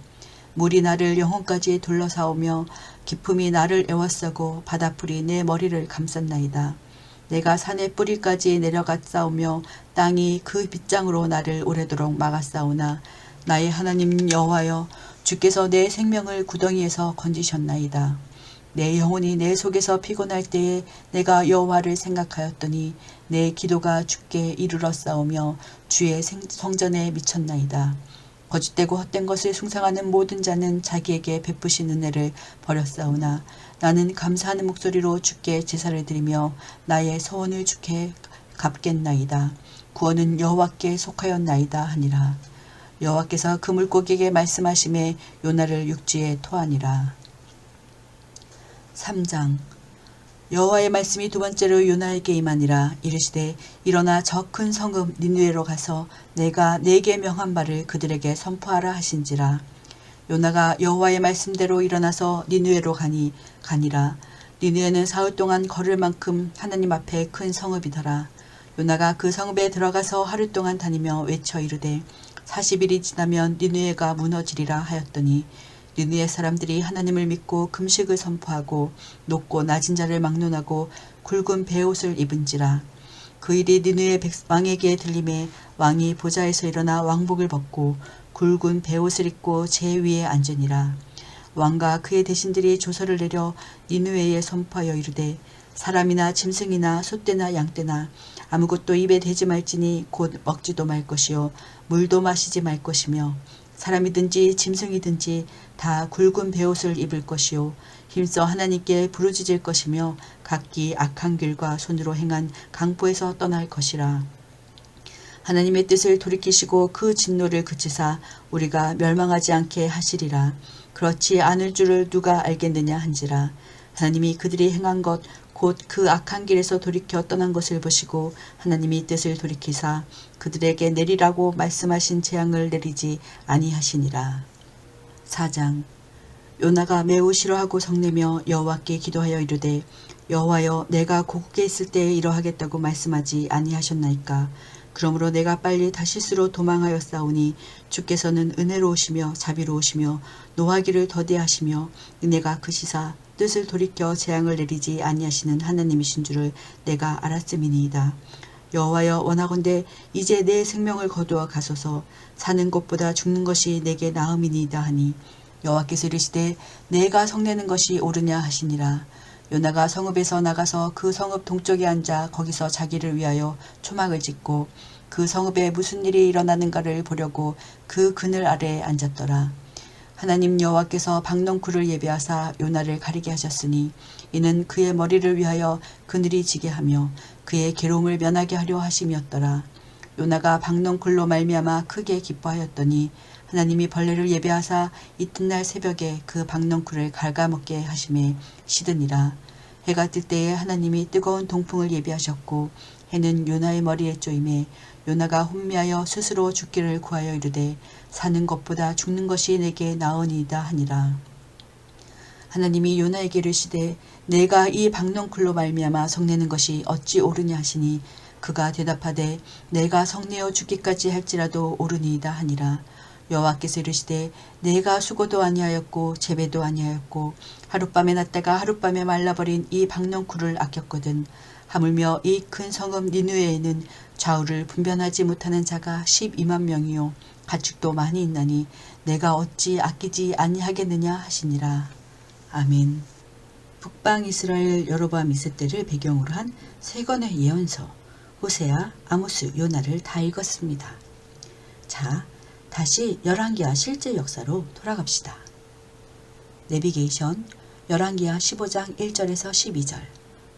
물이 나를 영혼까지 둘러싸오며 깊음이 나를 에워싸고 바닷불이 내 머리를 감쌌나이다. 내가 산의 뿌리까지 내려갔사오며 땅이 그 빗장으로 나를 오래도록 막았사오나 나의 하나님 여호와여 주께서 내 생명을 구덩이에서 건지셨나이다. 내 영혼이 내 속에서 피곤할 때에 내가 여호와를 생각하였더니 내 기도가 주께 이르렀사오며 주의 성전에 미쳤나이다. 거짓되고 헛된 것을 숭상하는 모든 자는 자기에게 베푸신 은혜를 버렸사오나 나는 감사하는 목소리로 주께 제사를 드리며 나의 소원을 주께 갚겠나이다. 구원은 여호와께 속하였나이다 하니라. 여호와께서 그 물고기에게 말씀하심에 요나를 육지에 토하니라. 3장. 여호와의 말씀이 두 번째로 요나에게 임하니라. 이르시되 일어나 저 큰 성읍 니느웨로 가서 내가 네게 명한 바를 그들에게 선포하라 하신지라. 요나가 여호와의 말씀대로 일어나서 니느웨로 가니라. 니느웨는 사흘 동안 걸을 만큼 하나님 앞에 큰 성읍이더라. 요나가 그 성읍에 들어가서 하루 동안 다니며 외쳐 이르되 40일이 지나면 니느웨가 무너지리라 하였더니 니느웨 사람들이 하나님을 믿고 금식을 선포하고 높고 낮은 자를 막론하고 굵은 베옷을 입은지라. 그 일이 니느웨 왕에게 들림에 왕이 보좌에서 일어나 왕복을 벗고 굵은 베옷을 입고 제 위에 앉으니라. 왕과 그의 대신들이 조서를 내려 니느웨에 선포하여 이르되 사람이나 짐승이나 소떼나 양떼나 아무것도 입에 대지 말지니 곧 먹지도 말 것이요 물도 마시지 말 것이며 사람이든지 짐승이든지 다 굵은 베옷을 입을 것이요 힘써 하나님께 부르짖을 것이며 각기 악한 길과 손으로 행한 강포에서 떠날 것이라. 하나님의 뜻을 돌이키시고 그 진노를 그치사 우리가 멸망하지 않게 하시리라. 그렇지 않을 줄을 누가 알겠느냐 한지라. 하나님이 그들이 행한 것 곧 그 악한 길에서 돌이켜 떠난 것을 보시고 하나님이 뜻을 돌이키사 그들에게 내리라고 말씀하신 재앙을 내리지 아니하시니라. 4장. 요나가 매우 싫어하고 성내며 여호와께 기도하여 이르되 여호와여 내가 고국에 있을 때에 이러하겠다고 말씀하지 아니하셨나이까. 그러므로 내가 빨리 다시스로 도망하였사오니 주께서는 은혜로우시며 자비로우시며 노하기를 더디하시며 은혜가 크시사 뜻을 돌이켜 재앙을 내리지 아니하시는 하나님이신 줄을 내가 알았음이니이다. 여호와여 원하건대 이제 내 생명을 거두어 가소서. 사는 것보다 죽는 것이 내게 나음이니이다 하니 여호와께서 이르시되 내가 성내는 것이 옳으냐 하시니라. 요나가 성읍에서 나가서 그 성읍 동쪽에 앉아 거기서 자기를 위하여 초막을 짓고 그 성읍에 무슨 일이 일어나는가를 보려고 그 그늘 아래에 앉았더라. 하나님 여호와께서 박넝쿨을 예비하사 요나를 가리게 하셨으니 이는 그의 머리를 위하여 그늘이 지게 하며 그의 괴로움을 면하게 하려 하심이었더라. 요나가 박넝쿨로 말미암아 크게 기뻐하였더니 하나님이 벌레를 예비하사 이튿날 새벽에 그 박넝쿨을 갉아먹게 하심에 시드니라. 해가 뜰 때에 하나님이 뜨거운 동풍을 예비하셨고 해는 요나의 머리에 쪼임에 요나가 혼미하여 스스로 죽기를 구하여 이르되 사는 것보다 죽는 것이 내게 나으니이다 하니라. 하나님이 요나에게 이르시되 내가 이 박넝쿨로 말미암아 성내는 것이 어찌 옳으냐 하시니 그가 대답하되 내가 성내어 죽기까지 할지라도 오르니이다 하니라. 여호와께서 이르시되 내가 수고도 아니하였고 재배도 아니하였고 하룻밤에 났다가 하룻밤에 말라버린 이 박넝쿨을 아꼈거든. 하물며 이 큰 성읍 니느웨에는 좌우를 분별하지 못하는 자가 12만 명이요 가축도 많이 있나니 내가 어찌 아끼지 아니하겠느냐 하시니라. 아멘. 북방 이스라엘 여로보암 2세 때를 배경으로 한 세 권의 예언서 호세아, 아모스, 요나를 다 읽었습니다. 자, 다시 열왕기하 실제 역사로 돌아갑시다. 내비게이션 열왕기하 15장 1절에서 12절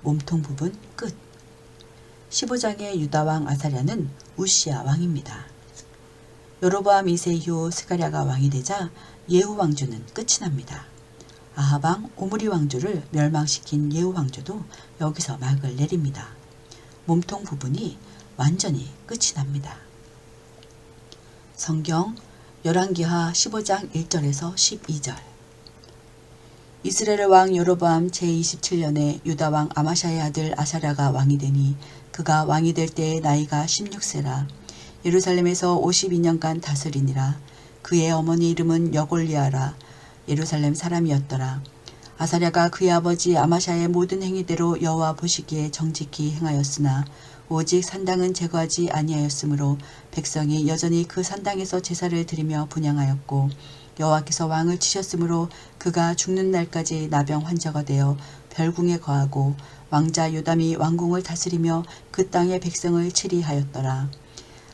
몸통 부분 끝. 15장의 유다왕 아사랴는 우시야 왕입니다. 여로보암 2세 이후 스가랴가 왕이 되자 예후 왕조는 끝이 납니다. 아합왕 오므리 왕조를 멸망시킨 예후 왕조도 여기서 막을 내립니다. 몸통 부분이 완전히 끝이 납니다. 성경 열왕기하 15장 1절에서 12절 이스라엘 왕 여로보암 제27년에 유다왕 아마샤의 아들 아사랴가 왕이 되니 그가 왕이 될 때의 나이가 16세라. 예루살렘에서 52년간 다스리니라. 그의 어머니 이름은 여골리아라. 예루살렘 사람이었더라. 아사랴가 그의 아버지 아마샤의 모든 행위대로 여호와 보시기에 정직히 행하였으나 오직 산당은 제거하지 아니하였으므로 백성이 여전히 그 산당에서 제사를 드리며 분향하였고 여호와께서 왕을 치셨으므로 그가 죽는 날까지 나병 환자가 되어 별궁에 거하고 왕자 요담이 왕궁을 다스리며 그 땅의 백성을 치리하였더라.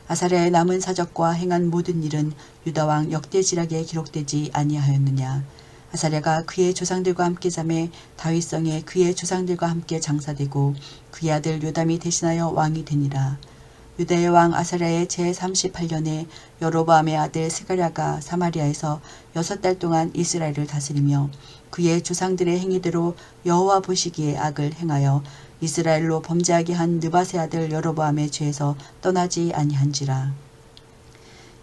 아사랴의 남은 사적과 행한 모든 일은 유다왕 역대지락에 기록되지 아니하였느냐. 아사랴가 그의 조상들과 함께 잠에 다윗성에 그의 조상들과 함께 장사되고 그의 아들 요담이 대신하여 왕이 되니라. 유다의 왕 아사랴의 제38년에 여로보암의 아들 스가랴가 사마리아에서 6달 동안 이스라엘을 다스리며 그의 조상들의 행위대로 여호와 보시기에 악을 행하여 이스라엘로 범죄하게 한 느밧의 아들 여로보암의 죄에서 떠나지 아니한지라.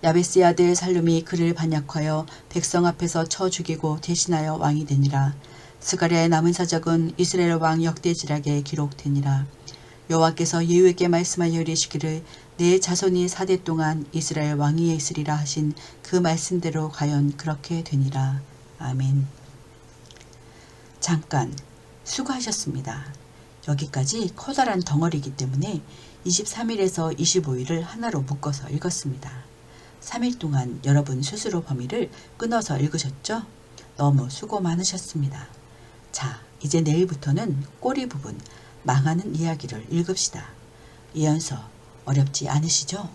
야베스의 아들 살룸이 그를 반역하여 백성 앞에서 쳐 죽이고 대신하여 왕이 되니라. 스가랴의 남은 사적은 이스라엘 왕 역대지락에 기록되니라. 여호와께서 예후에게 말씀하여 이르시기를 내 자손이 4대 동안 이스라엘 왕위에 있으리라 하신 그 말씀대로 과연 그렇게 되니라. 아멘. 잠깐 수고하셨습니다. 여기까지 커다란 덩어리이기 때문에 23일에서 25일을 하나로 묶어서 읽었습니다. 3일 동안 여러분 스스로 범위를 끊어서 읽으셨죠? 너무 수고 많으셨습니다. 자, 이제 내일부터는 꼬리 부분 망하는 이야기를 읽읍시다. 예언서 어렵지 않으시죠?